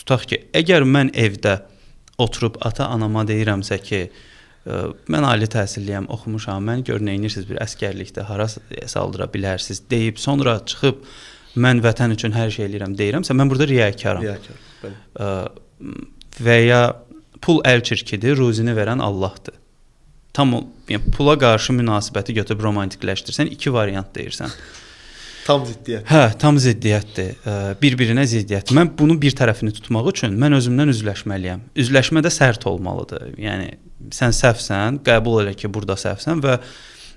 tutaq ki, əgər mən evdə oturub ata-anama deyirəmsə ki, mən ali təhsilliyəm, oxumuşam, mən gör neynirsiniz bir əskərlikdə, hara saldıra bilərsiniz deyib, sonra çıxıb mən vətən üçün hər şey eləyirəm deyirəmsə, mən burada riyakaram. Və ya pul əl çirkidir, ruzini verən Allahdır. Tam yəni, pula qarşı münasibəti götürüb romantikləşdirsən, iki variant deyirsən. Tam ziddiyyət. Hə, tam ziddiyyətdir. Bir-birinə ziddiyyət. Mən bunun bir tərəfini tutmaq üçün mən özümdən üzləşməliyəm. Üzləşmə də sərt olmalıdır. Yəni sən səhvsən, qəbul elə ki, burada səhvsən və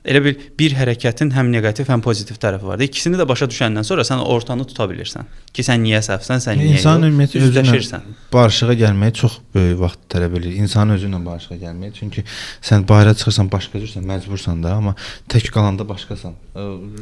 elə bir hərəkətin həm neqativ, həm pozitiv tərəfi var. İkisini də başa düşəndən sonra sən ortanı tuta bilirsən ki, sən niyə səhvsən, sən niyə İnsan ümumiyyətlə üzləşirsən. Barışığa gəlməyə çox böyük vaxt tələb edir. İnsan özü ilə barışığa gəlməyə. Çünki sən bayıra çıxırsan, başqa cürsən, məcbursan da, amma tək qalanda başqasan.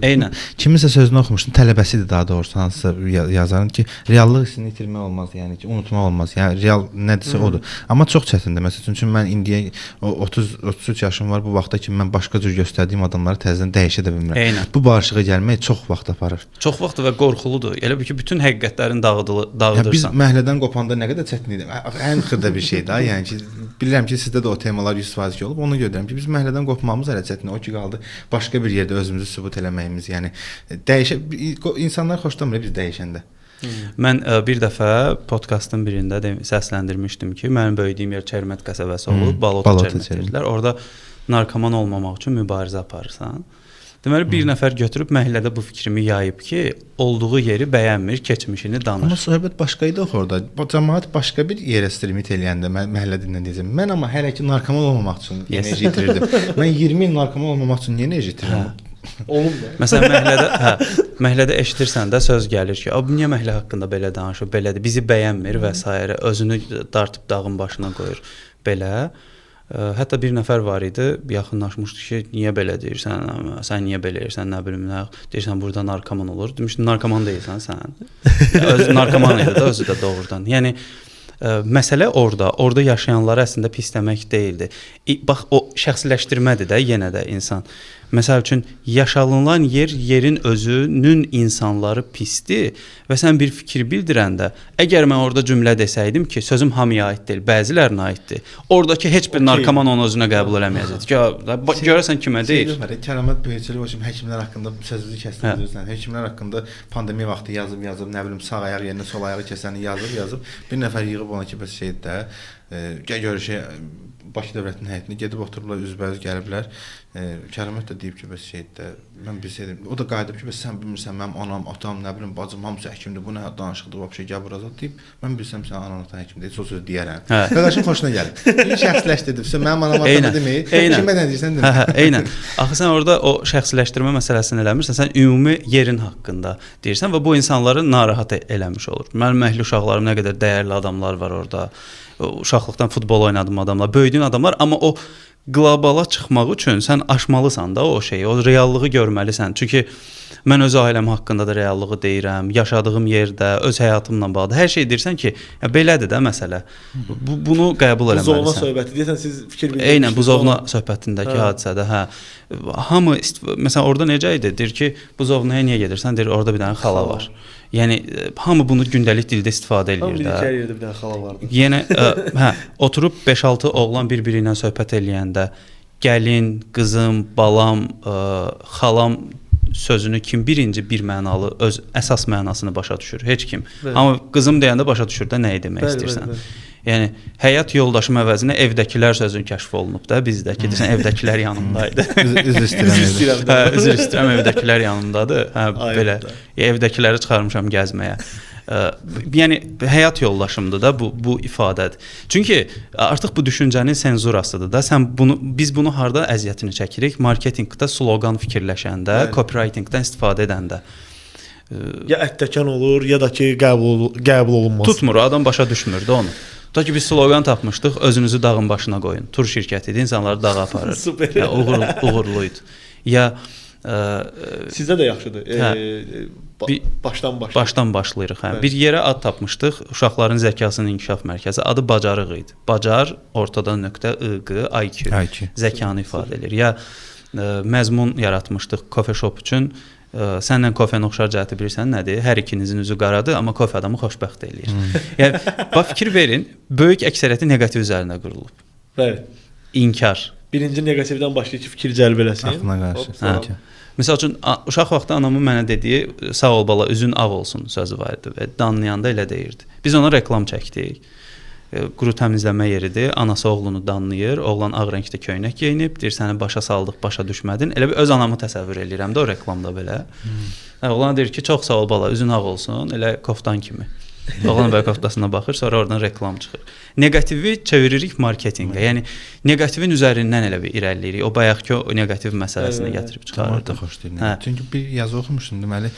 Eynən. Kiminsə sözünü oxumuşdum, tələbəsidir daha doğrusu hansısa yazarın ki, reallıq hissini itirmək olmaz, yəni ki, unutmaq olmaz. Yəni real nədirsə odur. Amma çox çətindir. Məsələn, çünki mən indiyə 33 yaşım var, bu vaxtda ki, mən başqa cür göstərdiyim adamları təzədən dəyişə də bilmirəm. Eynən. Bu barışığa gəlmək çox vaxt aparır. Çox vaxt və qorxuludur. Elə bil ki, bütün həqiqətlərin dağıdırsan. Biz məhəllədən qopanda nə qədər çətin idi. Ən xırda bir şeydir. Yəni ki, bilirəm ki, sizdə də o temalar 100% olub. Onu görürəm ki, biz məhəllədən qopmağımız elə çətin. O ki qaldı başqa bir yerdə özümüzü sübut eləməyimiz. Yəni insanlar xoşlamır biz dəyişəndə. Mən bir dəfə podkastın birində səsləndirmişdim ki, mənim böyüdüyüm yer Çermet qəsəbəsi olub, Balota Çermet deyirlər. Orada narkoman olmamaq üçün mübarizə aparırsan. Deməli bir nəfər götürüb məhəllədə bu fikrimi yayıb ki, olduğu yeri bəyənmir, keçmişini danır. Amma söhbət başqa idi axı orada. Bu cəmaət başqa bir yerə streamit eləyəndə məhəllə dilinə deyəcəm. Mən amma hələ ki narkoman olmamaq üçün enerji itirirdim. Mən 20 il narkoman olmamaq üçün niyə enerji itirirəm? Olub da. Məsələn məhəllədə eşidirsən də söz gəlir ki, "Abi niyə məhəllə haqqında belə danışır? Belədir. Bizi bəyənmir və s. özünü dartıb dağın başına qoyur." Belə. Hətta bir nəfər var idi, yaxınlaşmışdı ki, niyə belə deyirsən, sən niyə belə deyirsən, nə bilim nə, deyirsən burada narkoman olur. Demişdim, narkoman deyilsən sən. Öz narkoman idi də özü də doğrudan. Yəni məsələ orada yaşayanları əslində pisləmək deyildi. Bax o şəxsiləşdirmədir də yenə də insan. Məsəl üçün yaşanılan yerin özünün insanları pisdir və sən bir fikir bildirəndə, əgər mən orada cümlə desəydim ki, sözüm hamıya aid deyil, bəzilərinə aiddir. Oradakı heç bir narkoman onu özünə qəbul eləməyəcək. Görəsən kimə deyil? Kəramat Böyükçeli o kimi həkimlər haqqında sözünü kəsdirsən. Həkimlər haqqında pandemiya vaxtı yazıb, nə bilim sağ ayaq yerinə sol ayağı kəsəni yazıb. Bir nəfər yığıb ona ki, bəs şeydə görüşə Bakı Dövlətinin heyətinə gedib oturublar, üzbəüz gəliblər. Kəramət də deyib ki, bəs şeydə mən bilsəydim, o da qayıdıb ki, bəs sən bilmirsən, mənim anam, atam, nə bilim, bacım hamısı həkimdir. Bu nə danışıqdır, vəbşə gəl bura deyib. Mən bilsəm sən anan, atan həkimdir, o sözü deyərəm. Qardaşım xoşuna gəlir. Bir şəxsləşdiribsə, mənim anam, atam deməyib, kimə nə deyirsən demə. Eynən. Axı sən orada o şəxsiləşdirmə məsələsini eləmirsən, sən ümumi yerin haqqında deyirsən və bu insanları narahat eləmiş olur. Mənim əhli uşaqlarım nə qədər dəyərli adamlar var orada. Uşaqlıqdan futbol oynadım adamlar, böyüdüyün adamlar, amma o qlobala çıxmaq üçün sən aşmalısan da o şeyi, o reallığı görməlisən. Çünki mən öz ailəm haqqında da reallığı deyirəm, yaşadığım yerdə, öz həyatımla bağlı hər şey deyirsən ki, belədir də məsələ. Bunu qəbul eləməlisən. Buzovna söhbəti deyirsən, siz fikir bildirsiniz. Eynən, buzovna söhbətindəki hadisədə, hamı məsələn orada necə idi? Deyir ki, buzovnaya niyə gedirsən? Deyir, orada bir dənə xala var. Yəni hamı bunu gündəlik dildə istifadə eləyir də. Hamı yerdə bir dənə xala vardı. Yəni oturub 5-6 oğlan bir-biri ilə söhbət eləyəndə gəlin, qızım, balam, xalam sözünü kim birinci bir mənalı öz əsas mənasını başa düşür? Heç kim. Bəli. Amma qızım deyəndə başa düşür də nəyi demək istəyirsən. Bəli. Yəni həyat yoldaşım əvəzinə evdəkilər sözün kəşf olunub da bizdəki. Deyirsən evdəkilər yanımdaydı. Üzr istəyirəm. Üzr istəyirəm evdəkilər yanımdadır. Belə evdəkiləri çıxarmışam gəzməyə. Yəni həyat yoldaşımdır da bu ifadədir. Çünki artıq bu düşüncənin senzurasıdır da. Biz bunu harda əziyyətini çəkirik? Marketinqdə sloqan fikirləşəndə, copywritingdən istifadə edəndə. Ya ətdəkan olur, ya da ki qəbul olunmaz. Tutmur, adam başa düşmür də onu. Ta ki biz sloqan tapmışdıq, özünüzü dağın başına qoyun. Tur şirkəti idi, insanları dağa aparır. Super. Ya uğurluydu. Ya sizdə də yaxşıdır. Başdan başlayırıq. Bir yerə ad tapmışdıq, uşaqların zəkasının inkişaf mərkəzi. Adı Bacarıq idi. Bacar ortada nöqtə IQ, IQ. Zəkanı ifadə edir. Ya məzmun yaratmışdıq coffee shop üçün. Səndən kofenin oxşar cəhəti bilirsən nədir? Hər ikinizin üzü qaradır, amma kofe adamı xoşbəxt eləyir. Yəni bax fikir verin, böyük əksəriyyəti neqativ üzərinə qurulub. Bəli. İnkar. Birinci neqativdən başlayır ki, fikir cəlb eləsin. Aklına qarşı. Məsəl üçün uşaq vaxtı anamın mənə dediyi sağ ol bala, üzün ağ olsun sözü var idi və danlayanda elə deyirdi. Biz ona reklam çəkdik. Quru təmizləmə yeridir. Anası oğlunu danlayır. Oğlan ağ rəngdə köynək geyinib, deyir səni başa saldıq, başa düşmədin. Elə bir öz anamı təsəvvür eləyirəm də o reklamda belə. Oğlan deyir ki, çox sağ ol bala, üzün ağ olsun, elə koftan kimi. Oğlan belə koftasına baxır, sonra oradan reklam çıxır. Negativi çeviririk marketinqə. Yəni negativin üzərindən elə bir irəliləyirik. O bayaqki o negativ məsələsini gətirib çıxarır. Çünki bir yazı oxumuşdum, deməli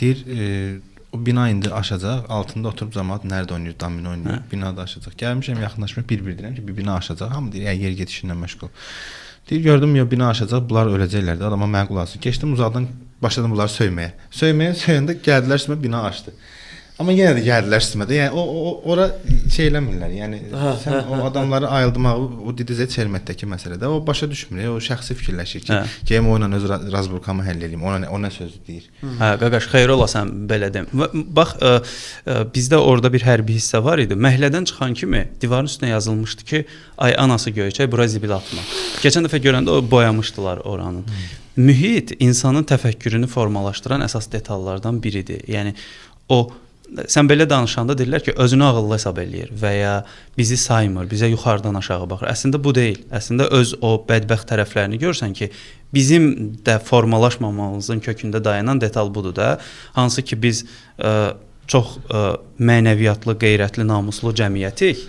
deyir o bina indi aşacaq, altında oturub cəmaət nədə oynayır, domino oynayır, binada aşacaq. Gəlmişəm, yaxınlaşmaq bir-bir deyirəm ki, bir bina aşacaq. Hamı deyir, yer gedişindən məşğul. Deyir, gördüm ya bina aşacaq, bunlar öləcəklər də, adama mənə qulaq asın. Keçdim uzaqdan, başladım bunları söyməyə. Söyəndə gəldilər üstümə, bina aşdı. Amma yenə də gəldilər üstümə də. Yəni ora şey eləmirlər. Yəni sən o adamları ayıldımağı, o didizə çelməkdəki məsələdə o başa düşmür. O şəxsi fikirləşir ki, gəlim o ilə öz razburkamı həll edeyim. O nə söz deyir. Qaqaş, xeyir olasan belə dem. Bax, bizdə orada bir hərbi hissə var idi. Məhəllədən çıxan kimi divarın üstünə yazılmışdı ki, ay anası göyçək, bura zibil atma. Keçən dəfə görəndə o boyamışdılar oranın. Mühit insanın təfəkkürünü formalaşdıran əsas detallardan biridir. Yəni o sən belə danışanda deyirlər ki, özünü ağıllı hesab eləyir və ya bizi saymır, bizə yuxarıdan aşağı baxır. Əslində bu deyil. Əslində öz o bədbəxt tərəflərini görsən ki, bizim də formalaşmamamızın kökündə dayanan detal budur da, hansı ki biz çox mənəviyyatlı, qeyrətli, namuslu cəmiyyətik.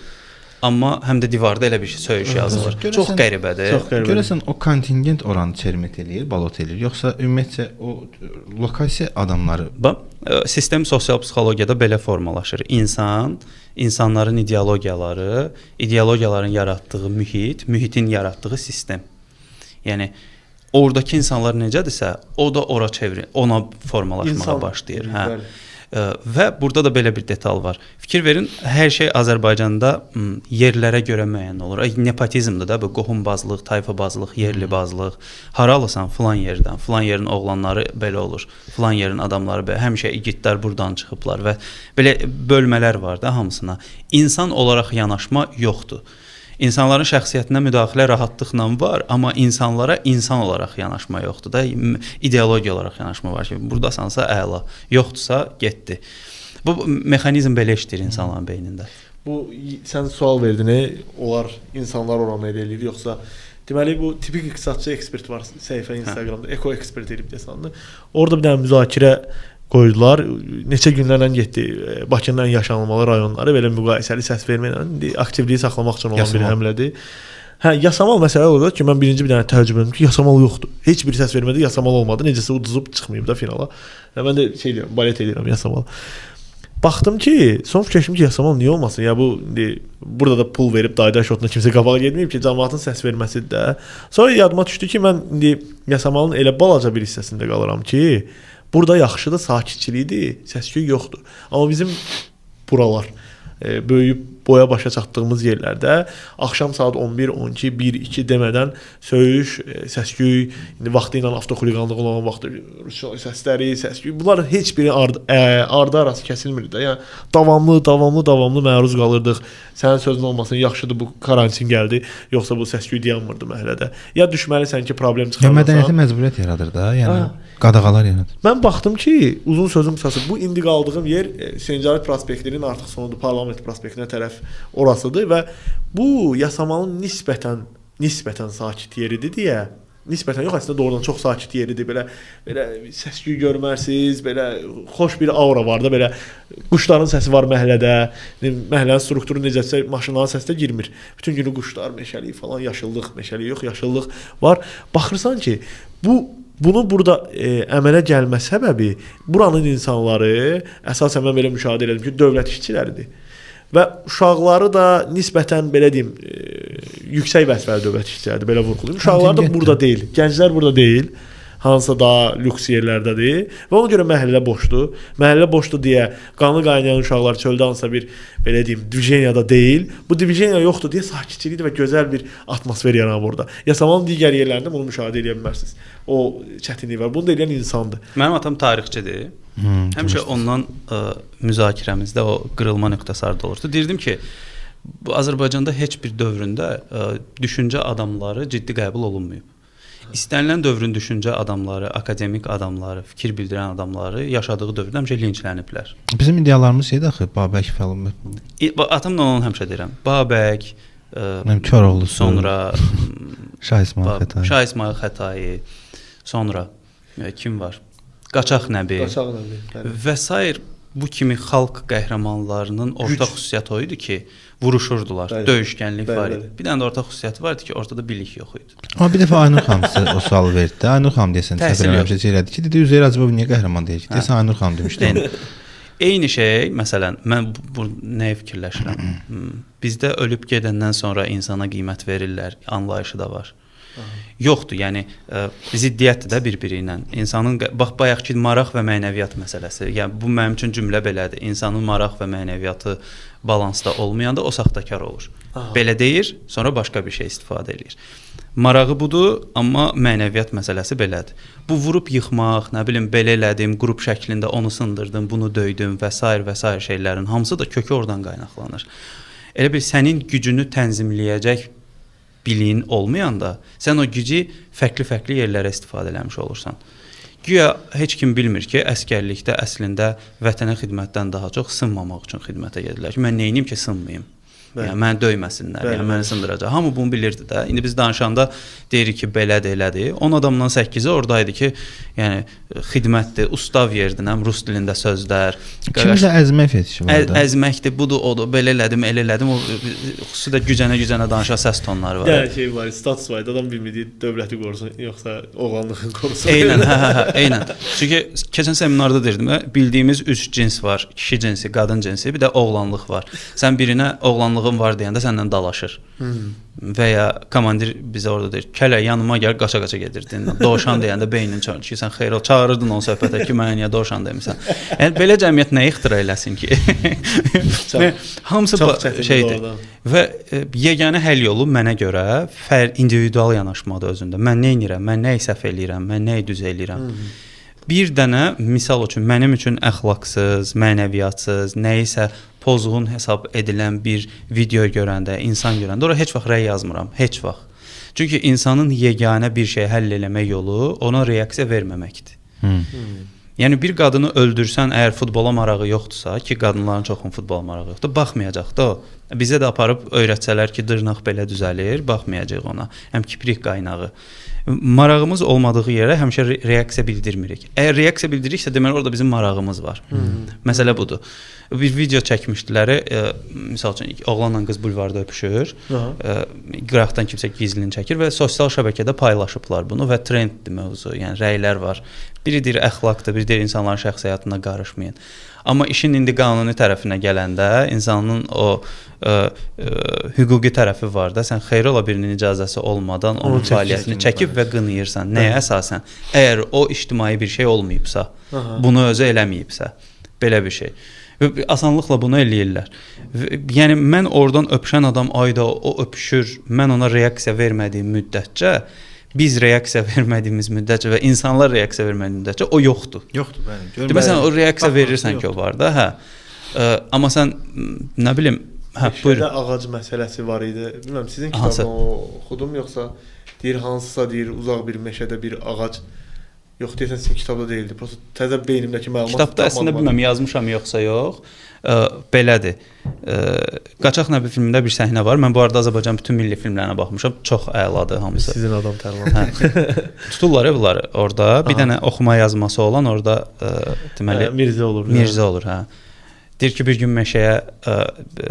Amma həm də divarda elə bir şey söyüş yazılır. Çox qəribədir. Görəsən o kontingent oranı çermet eləyir, balot eləyir, yoxsa ümumiyyətcə o lokasiya adamları? Sistem sosial psixologiyada belə formalaşır. İnsanların ideologiyaları, ideologiyaların yaratdığı mühit, mühitin yaratdığı sistem. Yəni oradakı insanlar necədirsə, o da ora çevrilir, ona formalaşmağa başlayır. Hə. Və burada da belə bir detal var. Fikir verin, hər şey Azərbaycanda yerlərə görə müəyyən olur. Nepotizmdir da bu, qohumbazlıq, tayfabazlıq, yerli bazlıq. Haralısan filan yerdən, filan yerin oğlanları belə olur, filan yerin adamları belə. Həmişə igidlər buradan çıxıblar və belə bölmələr var da hamısına. İnsan olaraq yanaşma yoxdur. İnsanların şəxsiyyətinə müdaxilə rahatlıqla var, amma insanlara insan olaraq yanaşma yoxdur da, ideologiya olaraq yanaşma var ki, buradasansa əla, yoxdursa getdi. Bu mexanizm belə işləyir insanların beynində. Bu sən sual verdin, onlar insanlar oranı elə eləyir, yoxsa deməli bu tipik iqtisadçı ekspert var səhifə Instagramda, eko ekspert edib desandı. Orada bir dənə müzakirə qoydular. Neçə günlərlə getdi Bakının ən yaşanılmalı rayonları belə müqayisəli səs verməklə aktivliyi saxlamaq üçün olan bir həmlədir. Hə, yasamal məsələ olur ki, mən birinci bir dənə təəccüb etdim ki, yasamal yoxdur. Heç bir səs vermədi, yasamal olmadı. Necəsə uduzub çıxmayıb da finala. Mən də şey deyirəm, balet edirəm yasamal. Baxdım ki, son fikirləşdim ki, yasamal niyə olmasın? Ya bu burada da pul verib dayda şotuna kimsə qabağa getməyib ki, cəmaatın səs verməsidir də. Sonra yadıma düşdü ki, mən indi yasamalın elə balaca bir hissəsində qalıram ki, burada yaxşıdır, sakitçilikdir, səs-küy yoxdur. Amma bizim buralar böyüyüb boya başa çatdığımız yerlərdə axşam saat 11, 12, 1, 2 demədən söyüş, səs-küy, indi vaxtı ilə avtoxuliqanlıq olan vaxtı səsləri, səs-küy, bunlar heç biri ardı arası kəsilmirdi. Yəni davamlı məruz qalırdıq. Sənin sözün olmasın, yaxşıdır bu karantin gəldi, yoxsa bu səs-küy dayanmırdı məhəllədə. Ya düşməlisən ki, problem çıxarırsan. Mədəniyyətə məcburiyyət yaradır da, yəni qadağalar yaradır. Mən baxdım ki, uzun sözün qısası, bu indi qaldığım yer Sencavit prospektinin artıq sonudur, Parlament prospektinə tərəf orasıdır və bu yasamalın nisbətən sakit yeridir deyə, nisbətən yox, əslində doğrudan çox sakit yeridir, belə səs-küy görmərsiniz, belə xoş bir aura var da, belə quşların səsi var məhəllədə, məhəllənin strukturu necəsə maşınların səsi də girmir. Bütün günü quşlar, meşəlik falan, yaşıllıq, meşəlik yox, yaşıllıq var. Baxırsan ki, bunu burada əmələ gəlmə səbəbi buranın insanları, əsasən mən belə müşahidə edirəm ki, dövlət işçiləridir. Və uşaqları da nisbətən belə deyim, yüksək vəzifəli dövlət işçiləridir, belə vurğulayım. Uşaqlar da burada deyil, gənclər burada deyil, hansısa daha lüks yerlərdədir və ona görə məhəllə boşdur. Məhəllə boşdur deyə qanlı qaynayan uşaqlar çöldə hansısa bir, belə deyim, divijeniyada deyil. Bu divijeniya yoxdur deyə sakitçilikdir və gözəl bir atmosfer yaranır burada. Yasamalın digər yerlərində bunu müşahidə edə bilərsiniz. O çətinlik var. Bunu da edən insandır. Mənim atam tarixçidir. Həmişə ondan müzakirəmizdə o qırılma nöqtəsi ardı olurdu. Deyirdim ki, Azərbaycanda heç bir dövründə düşüncə adamları ciddi qəbul olunmayıb. İstənilən dövrün düşüncə adamları, akademik adamları, fikir bildirən adamları yaşadığı dövrdə həmişə linçləniblər. Bizim ideallarımız şeydir axı, Babək falan. Atamla onu həmişə deyirəm. Babək, Koroğlu, sonra Şah İsmayıl Xətai, sonra kim var? Qaçaq Nəbi və s. Bu kimi xalq qəhrəmanlarının ortaq xüsusiyyəti o idi ki, vuruşurdular, döyüşkənlik var idi. Bir dənə də ortaq xüsusiyyəti var idi ki, ortada bilik yox idi. Amma bir dəfə Aynur xanım o sualı verdi. Aynur xanım deyəsən təsəvvür elədi ki, dedi Üzeyir Hacıbov niyə qəhrəman deyir ki? Deyəsən Aynur xanım demişdi. Eyni şey, məsələn, mən bu nəyə fikirləşirəm? Bizdə ölüb gedəndən sonra insana qiymət verirlər, anlayışı da var. Yoxdur, yəni ziddiyyətdir də bir-biri ilə. İnsanın bax bayaqki maraq və mənəviyyat məsələsi. Yəni bu mənim üçün cümlə belədir. İnsanın maraq və mənəviyyatı balansda olmayanda o saxtakar olur. Belə deyir, sonra başqa bir şey istifadə edir. Marağı budur, amma mənəviyyat məsələsi belədir. Bu vurub yıxmaq, nə bilim belə elədim, qrup şəklində onu sındırdım, bunu döydüm və s. şeylərin hamısı da kökü oradan qaynaqlanır. Elə bil sənin gücünü tənzimləyəcək biliyin olmayanda sən o gücü fərqli yerlərə istifadə eləmiş olursan. Güya heç kim bilmir ki, əsgərlikdə əslində vətənə xidmətdən daha çox sınmamaq üçün xidmətə gedirlər ki, mən nə edim ki, sınmayım. Yəni məni döyməsinlər, yəni məni sındıracaq. Hamı bunu bilirdi də. İndi biz danışanda deyirik ki, belədir, elədir. 10 adamdan 8-i oradaydı ki, yəni xidmətdir, ustav yerdinəm, rus dilində sözlər. Kimdə əzmə fetişi var da. Əzməkdir, budur, odur, belə elədim, elə elədim. O xüsusilə gücənə danışan səs tonları var. Yəni şey var, status var. Adam bilmir, dövləti qorusun, yoxsa oğlanlığı qorusun. Eynən, eynən. Çünki keçən seminarda deyirdim, bildiyimiz 3 cins var. Kişi cinsi, qadın cinsi, bir də oğlanlıq var. Sən birinə oğlanlığın var deyəndə səndən dalaşır. Və ya komandir bizə orada deyir, kələ yanıma gəl, qaça-qaça gedirdin. Dovşan deyəndə beynin çağırır ki, sən xeyr ol, çağırırdın onu söhbətə ki, mənə niyə dovşan demisən. Yəni belə cəmiyyət nə ixtira eləsin ki? Hamısı şeydir. Və yeganə həll yolu mənə görə individual yanaşmadır özündə. Mən nə edirəm, mən nə səhv eləyirəm, mən nə düz eləyirəm. Bir dənə misal üçün mənim üçün əxlaqsız, mənəviyyatsız, nəyisə pozğun hesab edilən bir video görəndə, insan görəndə ora heç vaxt rəy yazmıram, heç vaxt. Çünki insanın yeganə bir şey həll eləmək yolu ona reaksiya verməməkdir. Yəni bir qadını öldürsən, əgər futbola marağı yoxdursa, ki qadınların çoxunun futbola marağı yoxdur, baxmayacaq da o. Bizə də aparıb öyrətsələr ki, dırnaq belə düzəlir, baxmayacaq ona. Həm kiprik qaynağı. Marağımız olmadığı yerə həmişə reaksiya bildirmirik. Əgər reaksiya bildiriksə, deməli orada bizim marağımız var. Məsələ budur. Bir video çəkmişdilər, misal üçün oğlanla qız bulvarda öpüşür, qıraqdan kimsə gizlini çəkir və sosial şəbəkədə paylaşıblar bunu və trenddir mövzu, yəni rəylər var. Biri deyir əxlaqdır, biri deyir insanların şəxsi həyatına qarışmayın. Amma işin indi qanuni tərəfinə gələndə insanın o hüquqi tərəfi var da, sən xeyr ola birinin icazəsi olmadan onun fəaliyyətini çəkib və qınayırsan. Nəyə əsasən? Əgər o ictimai bir şey olmayıbsa, bunu özü eləməyibsə, belə bir şey. Asanlıqla bunu eləyirlər. Yəni mən oradan öpüşən adam ayda o öpüşür, mən ona reaksiya vermədiyim müddətcə, biz reaksiya vermədiyimiz müddətcə və insanlar reaksiya vermədiyi müddətcə o yoxdur. Yoxdur, bəli. Deməli sən o reaksiya verirsən ki, o var da, hə. Amma sən nə bilim, hə, buyurun. Ağac məsələsi var idi. Bilmirəm sizin kitabını oxudum yoxsa deyir hansısa deyir uzaq bir meşədə bir ağac. Yox deyəsən sizin kitabda deyildi. Prosta təzə beynimdəki məlumat. Kitabda əslində bilmirəm yazmışam yoxsa yox. Belədir. Qaçaq Nəbi filmində bir səhnə var. Mən bu arada Azərbaycan bütün milli filmlərinə baxmışam. Çox əladır hamısı. Sizin adam tərlan. Tuturlar bunları orada. Bir dənə oxuma yazması olan orada deməli Mirzə olur. Mirzə olur, hə. Deyir ki, bir gün meşəyə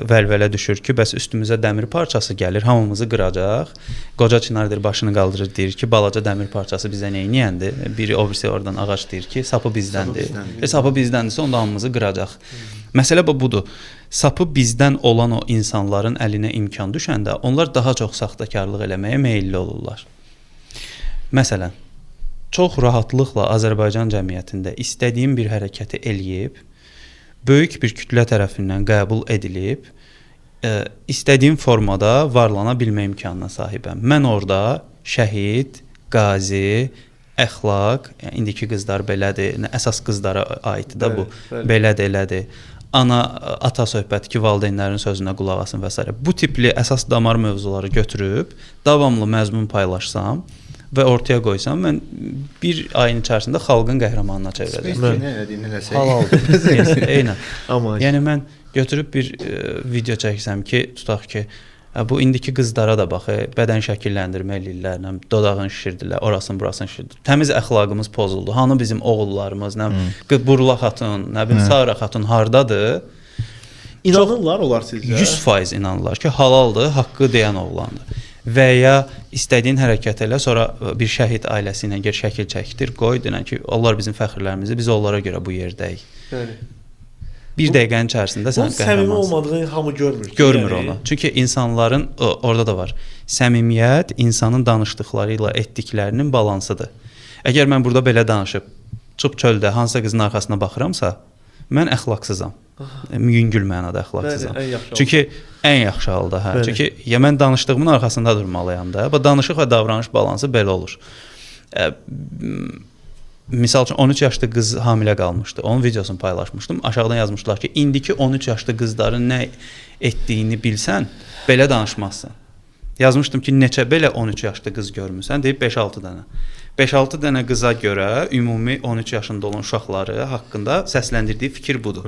vəlvələ düşür ki, bəs üstümüzə dəmir parçası gəlir, hamımızı qıracaq. Qoca Çinar deyir, başını qaldırır, deyir ki, balaca dəmir parçası bizə neyniyəndir? Biri o birisi oradan ağac deyir ki, sapı bizdəndir. Sapı bizdəndirsə, onda hamımızı qıracaq. Məsələ budur. Sapı bizdən olan o insanların əlinə imkan düşəndə, onlar daha çox saxtakarlıq eləməyə meylli olurlar. Məsələn, çox rahatlıqla Azərbaycan cəmiyyətində istədiyim bir hərəkəti eləyib, böyük bir kütlə tərəfindən qəbul edilib, istədiyim formada varlana bilmə imkanına sahibəm. Mən orada şəhid, qazi, əxlaq, yəni indiki qızlar belədir, əsas qızlara aiddir da bu, belədir, elədir. Ana, ata söhbəti ki, valideynlərin sözünə qulaq asın və s. Bu tipli əsas damar mövzuları götürüb, davamlı məzmun paylaşsam və ortaya qoysam, mən bir ayın içərisində xalqın qəhrəmanına çevirəcəm. Halaldır. Eynən. Yəni mən götürüb bir video çəksəm ki, tutaq ki, bu indiki qızlara da bax, bədən şəkilləndirmə eləyirlər, dodağını şişirdilər, orasını, burasını şişirdilər. Təmiz əxlaqımız pozuldu. Hanı bizim oğullarımız, Burla xatun, Sara xatun hardadır? İnanırlar onlar sizcə? 100% inanırlar ki, halaldır, haqqı deyən oğlandır. Və ya istədiyin hərəkət elə, sonra bir şəhid ailəsi ilə gəl şəkil çəkdir, qoy, denən ki, onlar bizim fəxrlərimizdir, biz onlara görə bu yerdəyik. Bir dəqiqənin içərisində sən qəhrəmansın. Səmimi olmadığını hamı görmür. Görmür onu. Çünki insanların, orada da var, səmimiyyət insanın danışdıqları ilə etdiklərinin balansıdır. Əgər mən burada belə danışıb, çıxıb çöldə hansısa qızın arxasına baxıramsa, mən əxlaqsızam. Yüngül mənada əxlaqsızam. Çünki ən yaxşı halda, hə. Çünki ya mən danışdığımın arxasında durmalıyam da. Bu danışıq və davranış balansı belə olur. Misal üçün 13 yaşlı qız hamilə qalmışdı. Onun videosunu paylaşmışdım. Aşağıdan yazmışlar ki, indiki 13 yaşlı qızların nə etdiyini bilsən, belə danışmazsan. Yazmışdım ki, neçə belə 13 yaşlı qız görmüsən, deyib 5-6 dənə. 5-6 dənə qıza görə ümumi 13 yaşında olan uşaqları haqqında səsləndirdiyi fikir budur.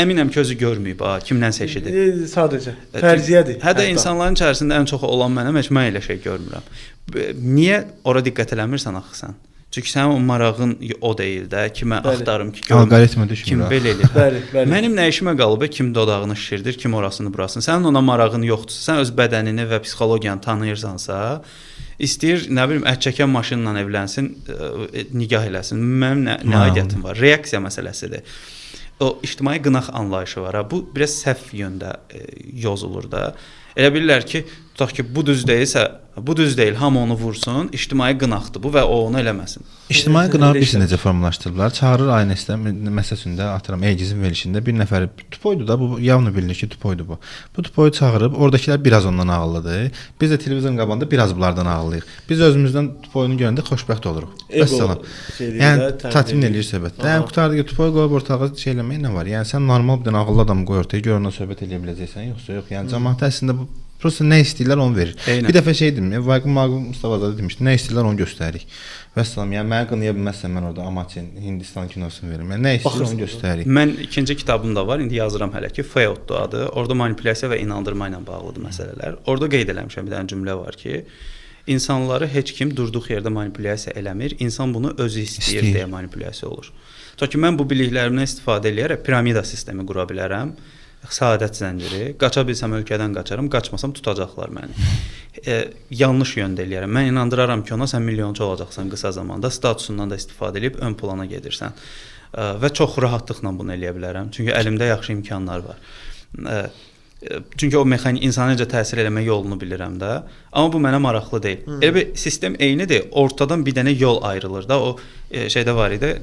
Əminəm ki, özü görməyib, kimdənsə eşidib. Sadəcə fərziyyədir. Hətta insanların içərisində ən çoxu olan mənəm, heç mən elə şey görmürəm. Niyə ora diqqət eləmirsən axı sən? Çünki sənin o marağın o deyil də ki, mən axtarım ki, görüm. Alqoritmə düşmür. Kim belə eləyir? Bəli. Mənim nə işimə qalıb kim dodağını şişirdir, kim orasını burasını. Sənin ona marağın yoxdursa, sən öz bədənini və psixologiyanı tanıyırsansa, istəyir, nə bilim, ət çəkən maşınla evlənsin, nigah eləsin. Mənim nə aidiyyətim var? Reaksiya məsələsidir. O ictimai qınaq anlayışı var. Bu biraz səhv yöndə yozulur da. Elə bilirlər ki, tutaq ki, bu düz deyilsə, bu düz deyil, hamı onu vursun, ictimai qınaqdır bu və o onu eləməsin. İctimai qınağı biz necə formalaşdırırlar? Çağırır ailəsinə, məsələsində atıram Egizin verilişində bir nəfər tupoydu da, bu yavını bilinir ki, tupoydu bu. Bu tupoyu çağırıb, oradakılar biraz ondan ağıllıdır. Biz də televizyon qabağında biraz bunlardan ağıllıyıq. Biz özümüzdən tupoyunu görəndə xoşbəxt oluruq. Vəssalam. Yəni tatmin eləyir söhbətdə. Yəni qutardı ki, tupoyu qoyub ortağa şey eləmək nə var? Yəni sən normal bir dənə ağıllı adam qoy ortaya, gör onunla söhbət eləyə biləcəksən, yoxsa yox. Yəni cəmaət əslində bu prosta nə istəyirlər onu verir. Bir dəfə şey dedim, Vaqif Mustafazadə demişdi, nə istəyirlər onu göstəririk. Vəssalam, yəni məni qınaya bilməzsən mən orada amaçın Hindistan kinosunu verim. Yəni nə istəyirlər onu göstəririk. Mən ikinci kitabım da var, indi yazıram hələ ki, Feoddur adı. Orada manipulyasiya və inandırma ilə bağlıdır məsələlər. Orada qeyd eləmişəm bir dənə cümlə var ki, insanları heç kim durduq yerdə manipulyasiya eləmir. İnsan bunu özü istəyir deyə manipulyasiya olur. Tutaq ki, mən bu biliklərimdən istifadə edərək piramida sistemi qura bilərəm. Səadət zənciri. Qaça bilsəm ölkədən qaçarım, qaçmasam tutacaqlar məni. Yanlış yöndə eləyərəm. Mən inandıraram ki, ona sən milyonçu olacaqsan qısa zamanda, statusundan da istifadə edib ön plana gedirsən. Və çox rahatlıqla bunu eləyə bilərəm. Çünki əlimdə yaxşı imkanlar var. Çünki o mexanik insana necə təsir eləmə yolunu bilirəm də. Amma bu mənə maraqlı deyil. Elə bir sistem eynidir. Ortadan bir dənə yol ayrılır da. O şeydə var idi,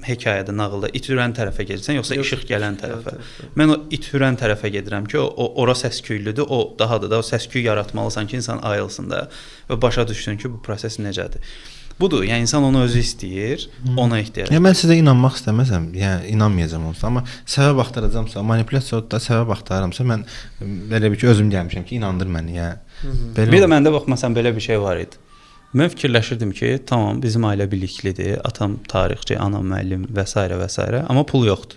hekayədə, nağılda it hürən tərəfə gedirsən, yoxsa işıq gələn tərəfə. Mən o it hürən tərəfə gedirəm ki, ora səs-küylüdür, o dahadır da, o səs-küy yaratmalısan ki, insan ayılsın da və başa düşsün ki, bu proses necədir. Budur, yəni insan onu özü istəyir, ona ehtiyac. Yəni mən sizə inanmaq istəməsəm, yəni inanmayacağam onsuz, amma səbəb axtaracağamsa, manipulyasiyada səbəb axtarıramsa, mən belə bir ki, özüm gəlmişəm ki, inandır məni, yəni. Bir də məndə bax məsələn belə bir şey var idi. Mən fikirləşirdim ki, tamam, bizim ailə biliklidir, atam tarixçi, anam müəllim və s. və s. amma pul yoxdur.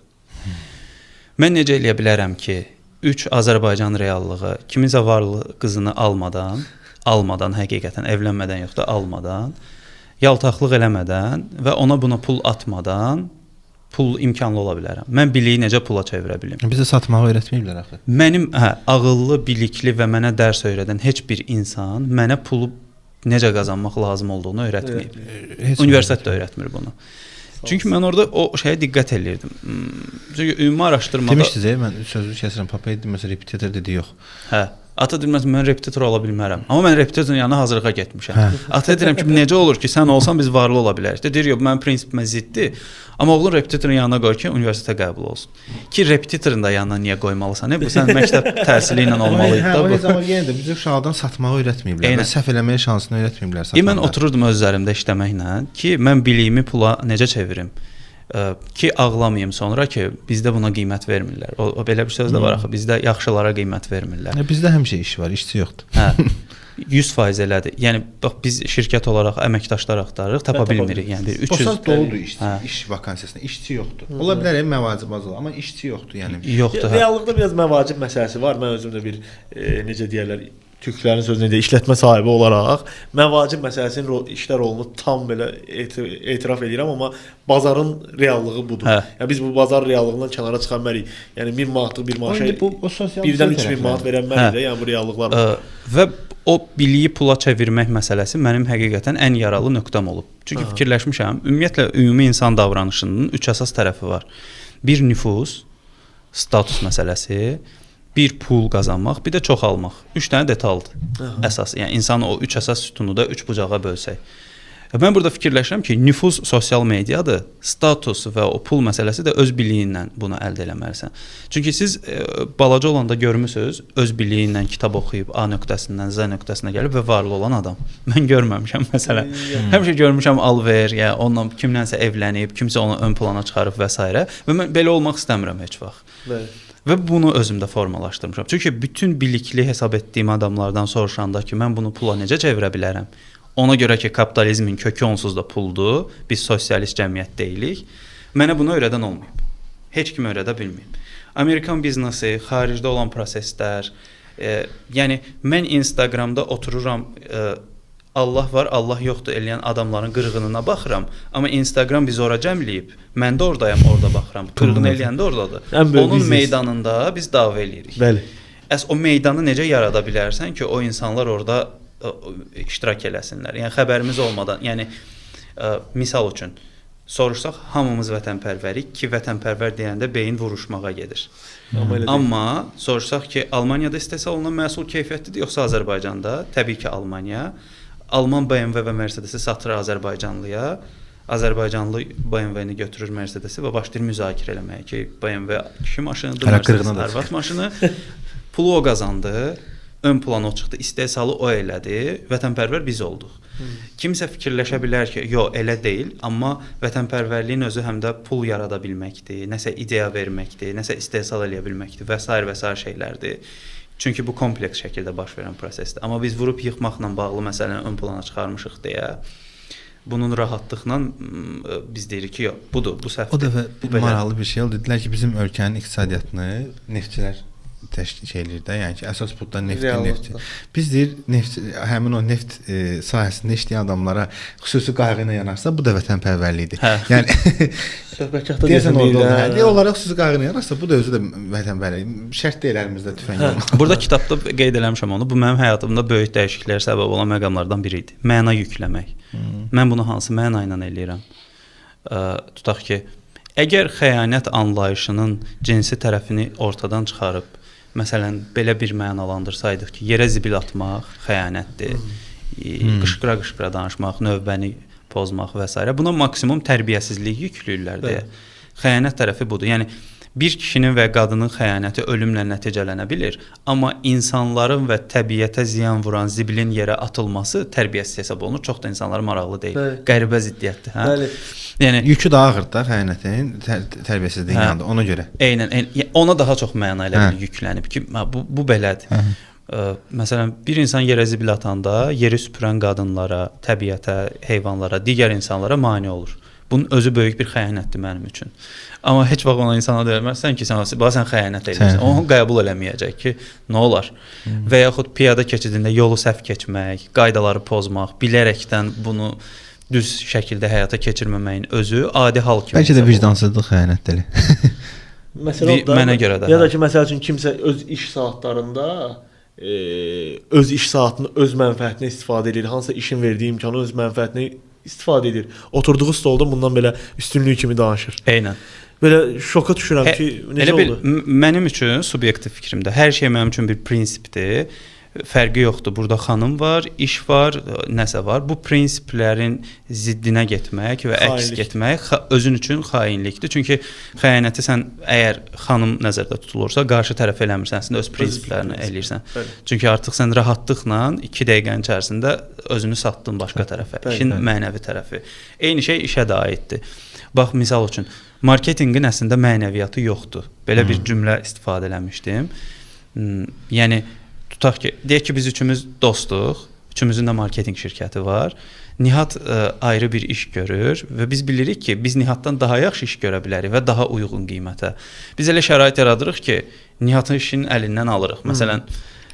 Mən necə eləyə bilərəm ki, 3 Azərbaycan reallığı kiminsə varlı qızını almadan, həqiqətən evlənmədən yox da almadan, yaltaqlıq eləmədən və ona buna pul atmadan pul imkanlı ola bilərəm. Mən biliyi necə pula çevirə bilim? Bizə satmağı öyrətməyiblər axı. Mənim ağıllı, bilikli və mənə dərs öyrədən heç bir insan mənə pulu necə qazanmaq lazım olduğunu öyrətməyib. Universitet də öyrətmir bunu. Çünki mən orada o şeyə diqqət eləyirdim. Çünki ümumi araşdırmada demişdiniz, mən sözünü kəsirəm, papa idi məsələn repetitor dedi yox. Ata deyirəm mən repetitor ola bilmərəm. Amma mən repetitorun yanına hazırlığa getmişəm. Ata deyirəm ki, necə olur ki, sən olsan biz varlı ola bilərik. Deyir, yox, mənim prinsipimə ziddir. Amma oğlun repetitorun yanına qoy ki, universitetə qəbul olsun. Ki repetitorun da yanına niyə qoymalısan? Bu sən məktəb təhsili ilə olmalı idi da bu. Amma yenə də bizə uşaqdan satmağı öyrətməyiblər. Və səhv eləməyə şansını öyrətməyiblər satmağı. Mən otururdum öz üzərimdə işləməklə ki, mən biliyimi pula necə çevirim? Ki ağlamayım sonra ki, bizdə buna qiymət vermirlər. O belə bir söz də var axı, bizdə yaxşılara qiymət vermirlər. Bizdə həmişə iş var, işçi yoxdur. 100% elədir. Yəni bax biz şirkət olaraq əməkdaşlar axtarırıq, tapa bilmirik. Yəni bir 300 Posat doludur iş vakansiyasında, işçi yoxdur. Ola bilər məvacib az olar, amma işçi yoxdur, yəni. Yoxdur. Reallıqda biraz məvacib məsələsi var. Mən özüm də bir necə deyirlər, türklərin sözünə də işlətmə sahibi olaraq məvacib məsələsinin işlər rolunu tam belə etiraf edirəm, amma bazarın reallığı budur. Yəni biz bu bazar reallığından kənara çıxa bilmərik. Yəni 1000 manatlıq bir maaşa birdən 3000 manat verə bilmərik də, yəni bu reallıqlar. Və o biliyi pula çevirmək məsələsi mənim həqiqətən ən yaralı nöqtəm olub. Çünki fikirləşmişəm, ümumiyyətlə ümumi insan davranışının 3 əsas tərəfi var. Bir nüfuz, status məsələsi, bir pul qazanmaq, bir də çoxalmaq. 3 dənə detaldır əsas. Yəni insan o 3 əsas sütunu da 3 bucağa bölsək. Mən burada fikirləşirəm ki, nüfuz sosial mediadır, status və o pul məsələsi də öz biliyindən bunu əldə eləməlisən. Çünki siz balaca olanda görmüsünüz, öz biliyindən kitab oxuyub A nöqtəsindən Z nöqtəsinə gəlib və varlı olan adam. Mən görməmişəm məsələn. Həmişə görmüşəm alver, ya onunla kimlənsə evlənib, kimsə onu ön plana çıxarıb və s. Və mən belə olmaq istəmirəm heç vaxt. Və bunu özümdə formalaşdırmışam. Çünki bütün bilikli hesab etdiyim adamlardan soruşanda ki, mən bunu pula necə çevirə bilərəm? Ona görə ki, kapitalizmin kökü onsuz da puldur. Biz sosialist cəmiyyət deyilik. Mənə bunu öyrədən olmayıb. Heç kim öyrədə bilməyib. Amerikan biznesi, xaricdə olan proseslər, yəni mən Instagramda otururam, Allah var, Allah yoxdur eləyən adamların qırğınına baxıram, amma Instagram bizi ora cəmləyib. Mən də ordayam, orada baxıram. Qırğın eləyən də ordadır. Onun meydanında biz dava eləyirik. Bəli. Əs o meydanı necə yarada bilərsən ki, o insanlar orada iştirak eləsinlər. Yəni xəbərimiz olmadan, yəni misal üçün soruşsaq hamımız vətənpərvərik ki, vətənpərvər deyəndə beyin vuruşmağa gedir. Amma soruşsaq ki, Almaniyada istehsal olunan məhsul keyfiyyətlidir yoxsa Azərbaycanda? Təbii ki, Almaniya. Alman BMW və Mercedes-i satır Azərbaycanlıya. Azərbaycanlı BMW-ni götürür Mercedes-i və başlayır müzakirə eləməyə ki, BMW kişi maşınıdır, Mercedes arvad maşını. Pulu o qazandı, ön plana o çıxdı, istehsalı o elədi, vətənpərvər biz olduq. Kimsə fikirləşə bilər ki, yox, elə deyil, amma vətənpərvərliyin özü həm də pul yarada bilməkdir, nəsə ideya verməkdir, nəsə istehsal eləyə bilməkdir və s. şeylərdir. Çünki bu kompleks şəkildə baş verən prosesdir. Amma biz vurub yıxmaqla bağlı məsələni ön plana çıxarmışıq deyə bunun rahatlıqla biz deyirik ki, yox, budur, bu səhvdir. O dəfə maraqlı bir şey oldu. Dedilər ki, bizim ölkənin iqtisadiyyatını neftçilər təşkil eləyir də, yəni ki, əsas puldan neft. Biz deyir, həmin o neft sahəsində işləyən adamlara xüsusi qayğı ilə yanaşsa, bu da vətənpərvərlikdir. Yəni söhbətgahda deyəsən orada olaraq xüsusi qayğı ilə yanaşsa, bu da özü də vətənpərvərlik. Şərt deyil əlimizdə tüfəng olmaq. Burada kitabda qeyd eləmişəm onu. Bu mənim həyatımda böyük dəyişikliklərə səbəb olan məqamlardan biri idi. Məna yükləmək. Mən bunu hansı məna ilə eləyirəm? Tutaq ki, əgər xəyanət anlayışının cinsi tərəfini ortadan çıxarıb məsələn, belə bir mənalandırsaydıq ki, yerə zibil atmaq xəyanətdir, qışqıra-qışqıra danışmaq, növbəni pozmaq və s. Buna maksimum tərbiyəsizlik yükləyirlər deyə. Xəyanət tərəfi budur. Yəni, bir kişinin və qadının xəyanəti ölümlə nəticələnə bilir, amma insanların və təbiətə ziyan vuran zibilin yerə atılması tərbiyəsiz hesab olunur. Çox da insanlara maraqlı deyil. Qəribə ziddiyyətdir. Hə? Yəni, yükü daha ağır da xəyanətin tərbiyəsizliyin yanında, ona görə. Eynən. Ona daha çox məna ilə yüklənib ki, bu belədir. Məsələn, bir insan yerə zibil atanda yeri süpürən qadınlara, təbiətə, heyvanlara, digər insanlara mane olur. Bunun özü böyük bir xəyanətdir mənim üçün. Amma heç vaxt ona insana deyilməzsən ki, sən xəyanət edirsən. Onu qəbul eləməyəcək ki, nə olar? Və yaxud piyada keçidində yolu səhv keçmək, qaydaları pozmaq, bilərəkdən bunu düz şəkildə həyata keçirməməyin özü adi hal kimi. Bəlkə də vicdansızlıq xəyanətdir. Mənə görə də. Ya da ki, məsəl üçün kimsə öz iş saatlarında öz iş saatını öz mənfəətinə istifadə edir. Hansısa işin verdiyi imkanı öz mənfəətinə istifadə edir. Oturduğu stolda bundan belə üstünlüyü kimi danışır. Eynən. Belə şoka düşürəm ki, necə oldu? Mənim üçün subyektiv fikrimdə hər şey mənim üçün bir prinsipdir. Fərqi yoxdur. Burada xanım var, iş var, nəsə var. Bu prinsiplərin ziddinə getmək və əks getmək özün üçün xainlikdir. Çünki xəyanəti sən əgər xanım nəzərdə tutulursa, qarşı tərəf eləmirsən, sən öz prinsiplərini eləyirsən. Çünki artıq sən rahatlıqla 2 dəqiqənin içərisində özünü satdın başqa tərəfə. İşin mənəvi tərəfi. Eyni şey işə də aiddir. Bax, misal üçün, marketinqin əslində mənəviyyatı yoxdur. Belə bir cümlə istifadə eləmişdim. Yəni, tutaq ki, deyək ki, biz üçümüz dostuq, üçümüzün də marketinq şirkəti var. Nihat ayrı bir iş görür və biz bilirik ki, biz Nihatdan daha yaxşı iş görə bilərik və daha uyğun qiymətə. Biz elə şərait yaradırıq ki, Nihatın işinin əlindən alırıq. Məsələn,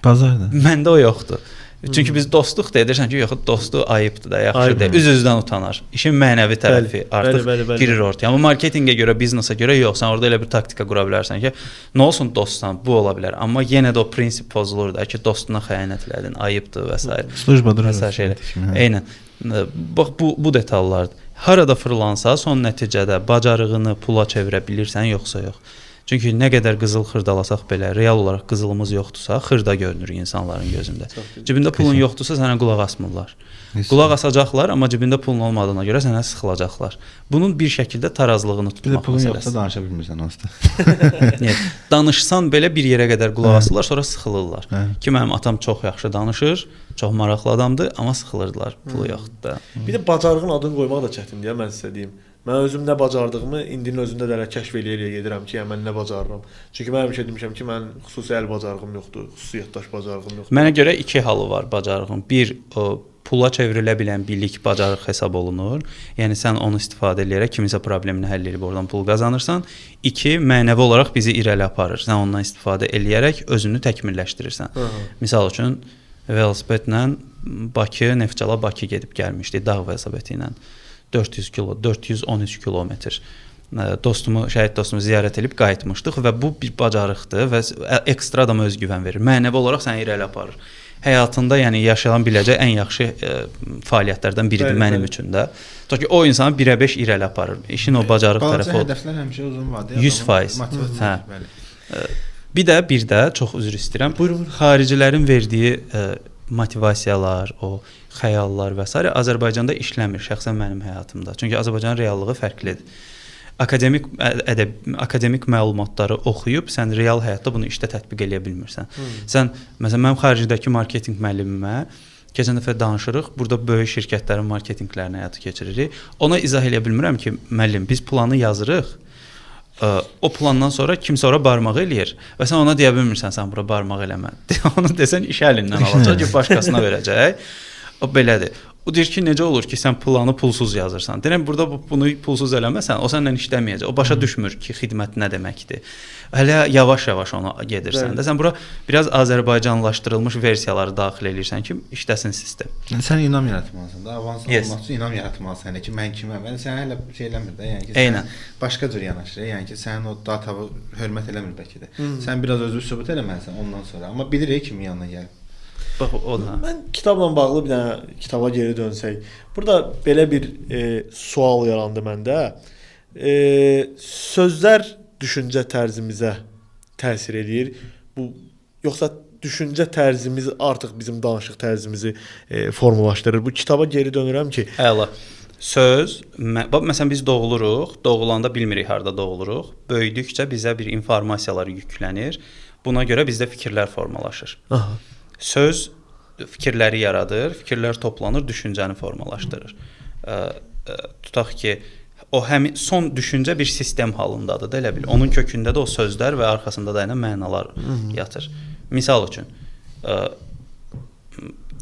bazarda. Məndə o yoxdur. Çünki biz dostluq deyirsən ki, yox, dostu ayıbdır da, yaxşıdır. Üz-üzdən utanar. İşin mənəvi tərəfi artıq girir ortaya. Amma marketinqə görə, biznesa görə yox, sən orada elə bir taktika qura bilərsən ki, nə olsun dostsan, bu ola bilər. Amma yenə də o prinsip pozulur da ki, dostuna xəyanət elədin, ayıbdır və s. Slujbadır. Eynən. Bax, bu detallardır. Harada fırlansa, son nəticədə bacarığını pula çevirə bilirsən, yoxsa yox. Çünki nə qədər qızıl xırdalasaq belə, real olaraq qızılımız yoxdursa, xırda görünür insanların gözündə. Cibində pulun yoxdursa, sənə qulaq asmırlar. Qulaq asacaqlar, amma cibində pulun olmadığına görə sənə sıxılacaqlar. Bunun bir şəkildə tarazlığını tutmaq məsələsi. Bir də pulun yoxsa danışa bilmirsən onsuz. Danışsan belə bir yerə qədər qulaq asırlar, sonra sıxılırlar. Ki, mənim atam çox yaxşı danışır, çox maraqlı adamdır, amma sıxılırdılar, pulu yoxdur da. Bir də bacarığın adını qoymaq da çətindir, mən sizə deyim. Mən özüm nə bacardığımı indinin özündə də kəşf eləyə gedirəm ki, mən nə bacarıram. Çünki mən həmişə demişəm ki, mən xüsusi əl bacarığım yoxdur, xüsusi yaddaş bacarığım yoxdur. Mənə görə 2 halı var bacarığın. Bir, pula çevrilə bilən bilik, bacarıq hesab olunur. Yəni sən onu istifadə edərək kimisə problemini həll edib oradan pul qazanırsan. 2, mənəvi olaraq bizi irəli aparır. Sən ondan istifadə edərək özünü təkmilləşdirirsən. Misal üçün velosipedlə Bakı, Neftçala Bakı gedib gəlmişdi dağ velosipedi ilə. 413 kilometr. Şəhid dostumu ziyarət edib qayıtmışdıq və bu bir bacarıqdır və ekstra adama özgüvən verir. Mənəvi olaraq səni irəli aparır. Həyatında, yəni yaşayan biləcək ən yaxşı fəaliyyətlərdən biridir mənim üçün də. Çünki o insanı 1-5 irəli aparır. İşin o bacarıq tərəfi o. Hədəflər həmişə uzun vadəli. 100%. Hə. Bir də çox üzr istəyirəm. Buyurun. Xaricilərin verdiyi motivasiyalar, o xəyallar və s. Azərbaycanda işləmir şəxsən mənim həyatımda. Çünki Azərbaycanın reallığı fərqlidir. Akademik məlumatları oxuyub sən real həyatda bunu işdə tətbiq edə bilmirsən. Sən məsələn mənim xaricdəki marketinq müəllimimə keçən dəfə danışırıq. Burada böyük şirkətlərin marketinqlərini həyata keçiririk. Ona izah edə bilmirəm ki, müəllim, biz planı yazırıq. O plandan sonra kimsə ora barmaq eləyir və sən ona deyə bilmirsən sən bura barmaq eləmə. Onu desən iş əlindən alacaq ki, başqasına verəcək. O belədir. O deyir ki, necə olur ki, sən planı pulsuz yazırsan. Deyirəm, burada bunu pulsuz eləməsən, o səndən işləməyəcək. O başa düşmür ki, xidmət nə deməkdir. Hələ yavaş-yavaş ona gedirsən də. Sən bura biraz Azərbaycanlaşdırılmış versiyaları daxil edirsən ki, işləsin sistem. Sən inam yaratmalısan da, avans olmaq üçün inam yaratmalısan ki, mən kiməm? Yəni sən hələ şey eləmir də, yəni ki, sən başqa cür yanaşır, yəni ki, sənin o datavı hörmət eləmir bəlkə də. Sən biraz özünü sübut eləməlisən ondan sonra, amma bilir kimi yanına gəlib. Bax, o da. Mən kitabla bağlı bir dənə kitaba geri dönsək. Burada belə bir sual yarandı məndə. Sözlər düşüncə tərzimizə təsir edir. Bu yoxsa düşüncə tərzimiz artıq bizim danışıq tərzimizi formalaşdırır. Bu kitaba geri dönürəm ki, əla. Söz, məsələn biz doğuluruq, doğulanda bilmirik harda doğuluruq. Böyüdükcə bizə bir informasiyalar yüklənir. Buna görə bizdə fikirlər formalaşır. Aha. Söz fikirləri yaradır, fikirlər toplanır, düşüncəni formalaşdırır. Tutaq ki, o həmin son düşüncə bir sistem halındadır da elə bil. Onun kökündə də o sözlər və arxasında da mənalar yatır. Misal üçün,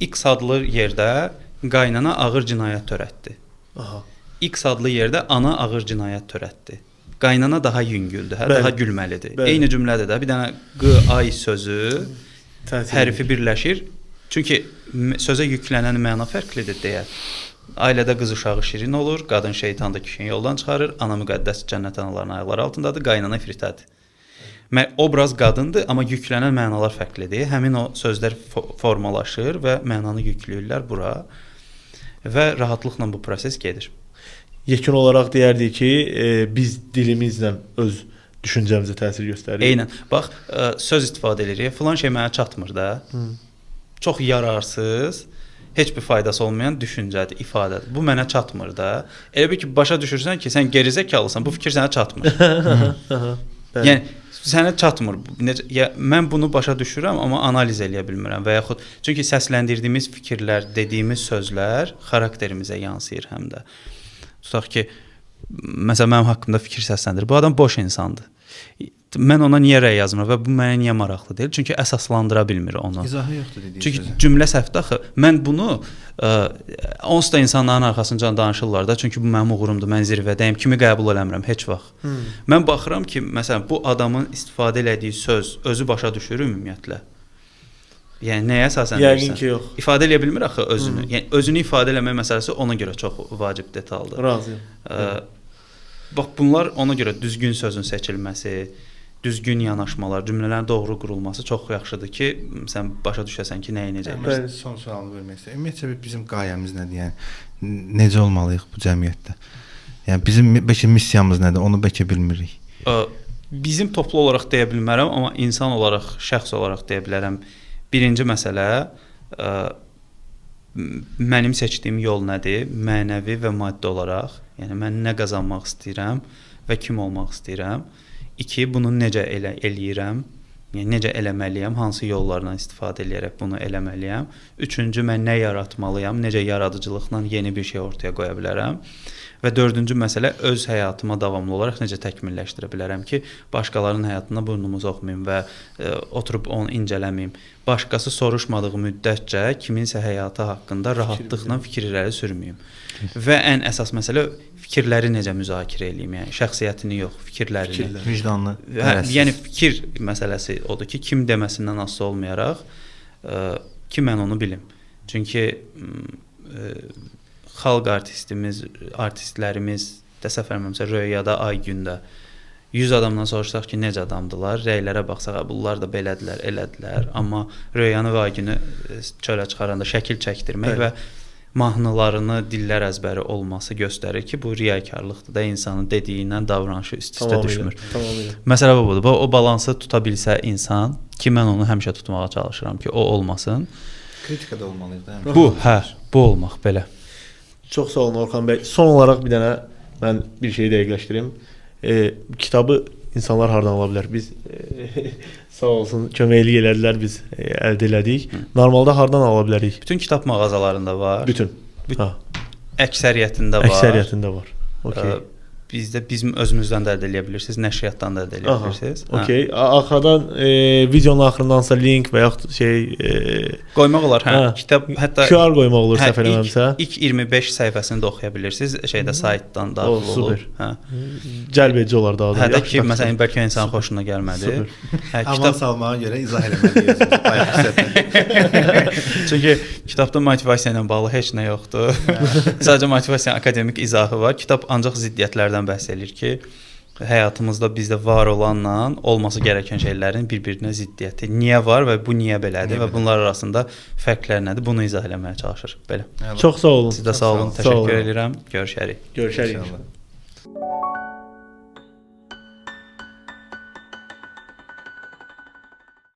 X adlı yerdə qaynana ağır cinayət törətdi. Aha. X adlı yerdə ana ağır cinayət törətdi. Qaynana daha yüngüldür, daha gülməlidir. Eyni cümlədə də bir dənə q, ay sözü hərfi birləşir. Çünki sözə yüklənən məna fərqlidir deyə. Ailədə qız uşağı şirin olur, qadın şeytan da kişini yoldan çıxarır, ana müqəddəs cənnət anaların ayaqları altındadır, qaynana ifritədir. Obraz qadındır, amma yüklənən mənalar fərqlidir. Həmin o sözlər formalaşır və mənanı yükləyirlər bura və rahatlıqla bu proses gedir. Yekun olaraq deyərdik ki, biz dilimizlə öz düşüncəmizə təsir göstərir. Eynən. Bax, söz istifadə edirik. Filan şey mənə çatmır da. Çox yararsız, heç bir faydası olmayan düşüncədir, ifadədir. Bu mənə çatmır da. Elə bir ki, başa düşürsən ki, sən gerizəkalısan, bu fikir sənə çatmır. Yəni sənə çatmır. Mən bunu başa düşürəm, amma analiz eləyə bilmirəm və yaxud çünki səsləndirdiyimiz fikirlər, dediyimiz sözlər xarakterimizə yansıyır həm də. Tutaq ki, məsələn mənim haqqımda fikir səsləndirir. Bu adam boş insandır. Mən ona niyə rəy yazmıram və bu mənə niyə maraqlı deyil? Çünki əsaslandıra bilmir onu. İzahı yoxdur dediyi çünki sözü. Cümlə səhvdir axı. Mən bunu onsuz da insanların arxasınca danışırlar da. Çünki bu mənim uğurumdur. Mən zirvədəyim. Kimi qəbul eləmirəm heç vaxt. Mən baxıram ki, məsələn bu adamın istifadə elədiyi söz özü başa düşür ümumiyyətlə. Yəni nəyə əsasən deyirsən? Yəqin ki, yox. İfadə eləyə bilmir axı özünü. Yəni özünü ifadə eləmək məsələsi ona görə çox vacib detaldır. Razıyam. Bax bunlar ona görə düzgün sözün seçilməsi, düzgün yanaşmalar, cümlələrin doğru qurulması çox yaxşıdır ki, sən başa düşəsən ki, nəyi necə edirsən. Mən son sualımı vermək istəyirəm. Ümumiyyətlə bizim qayəmiz nədir? Yəni necə olmalıyıq bu cəmiyyətdə? Yəni bizim bəlkə missiyamız nədir? Onu bəlkə bilmirik. Bizim toplu olaraq deyə bilmərəm, amma insan olaraq, şəxs olaraq deyə bilərəm. Birinci məsələ mənim seçdiyim yol nədir? Mənəvi və maddi olaraq, yəni mən nə qazanmaq istəyirəm və kim olmaq istəyirəm? 2. Bunu necə eləyirəm? Yəni necə eləməliyəm? Hansı yollardan istifadə edərək bunu eləməliyəm? 3. Mən nə yaratmalıyam? Necə yaradıcılıqla yeni bir şey ortaya qoya bilərəm? Və dördüncü məsələ öz həyatıma davamlı olaraq necə təkmilləşdirə bilərəm ki, başqalarının həyatına burnumuz oxumayım və oturub onu incələməyim. Başqası soruşmadığı müddətcə kiminsə həyatı haqqında rahatlıqla fikir irəli sürməyim. Və ən əsas məsələ fikirləri necə müzakirə edeyim, yəni şəxsiyyətini yox, fikirlərini. Vicdanlı. Yəni fikir məsələsi odur ki, kim deməsindən asılı olmayaraq ki mən onu bilim. Çünki xalq artistlərimiz də səfərməmsə Röyada, Aygündə 100 adamdan soruşsaq ki, necə adamdılar, rəylərə baxsaq, bunlar da belədilər, elədilər. Amma Röyanı və Aygünü çölə çıxaranda şəkil çəkdirmək və mahnılarını dillər əzbəri olması göstərir ki, bu riyakarlıqdır da, insanın dediyindən davranışı üst-üstə düşmür. Məsələ budur. O balansı tuta bilsə insan, ki mən onu həmişə tutmağa çalışıram ki, o olmasın. Kritika da olmalıdır. Bu olmaq belə. Çox sağ olun Orxan bəy. Son olaraq bir dənə mən bir şey dəqiqləşdirim. Kitabı insanlar hardan ala bilər? Biz sağ olsun köməklik elədilər, biz əldə elədik. Normalda hardan ala bilərik? Bütün kitab mağazalarında var. Bütün. Əksəriyyətində var. Əksəriyyətində var. Okay. Bizdə bizim özümüzdən də əldə edə bilirsiniz, nəşriyyatdan da əldə edə bilirsiniz. Okay. Arxadan videonun axırındansa link və yaxud qoymaq olar, kitab hətta QR qoymaq olur səhv eləmirəmsə. İlk 25 səhifəsini də oxuya bilirsiniz, saytdan daxil olur. Cəlb edici olar daha da. Hətta ki, məsələn, bəlkə insanın xoşuna gəlmədi. Kitab salmağa görə izah eləməliyik bayaq hissətdə. Çünki kitabda motivasiya ilə bağlı heç nə yoxdur. Sadəcə motivasiyanın akademik izahı var. Kitab ancaq ziddiyyətlərdən bəhs edir ki, həyatımızda bizdə var olanla olması gərəkən şeylərin bir-birinə ziddiyyəti. Niyə var və bu niyə belədir və bunlar arasında fərqlər nədir? Bunu izah eləməyə çalışır. Belə. Çox sağ olun. Siz də sağ olun. Təşəkkür edirəm. Görüşərik. Görüşərik.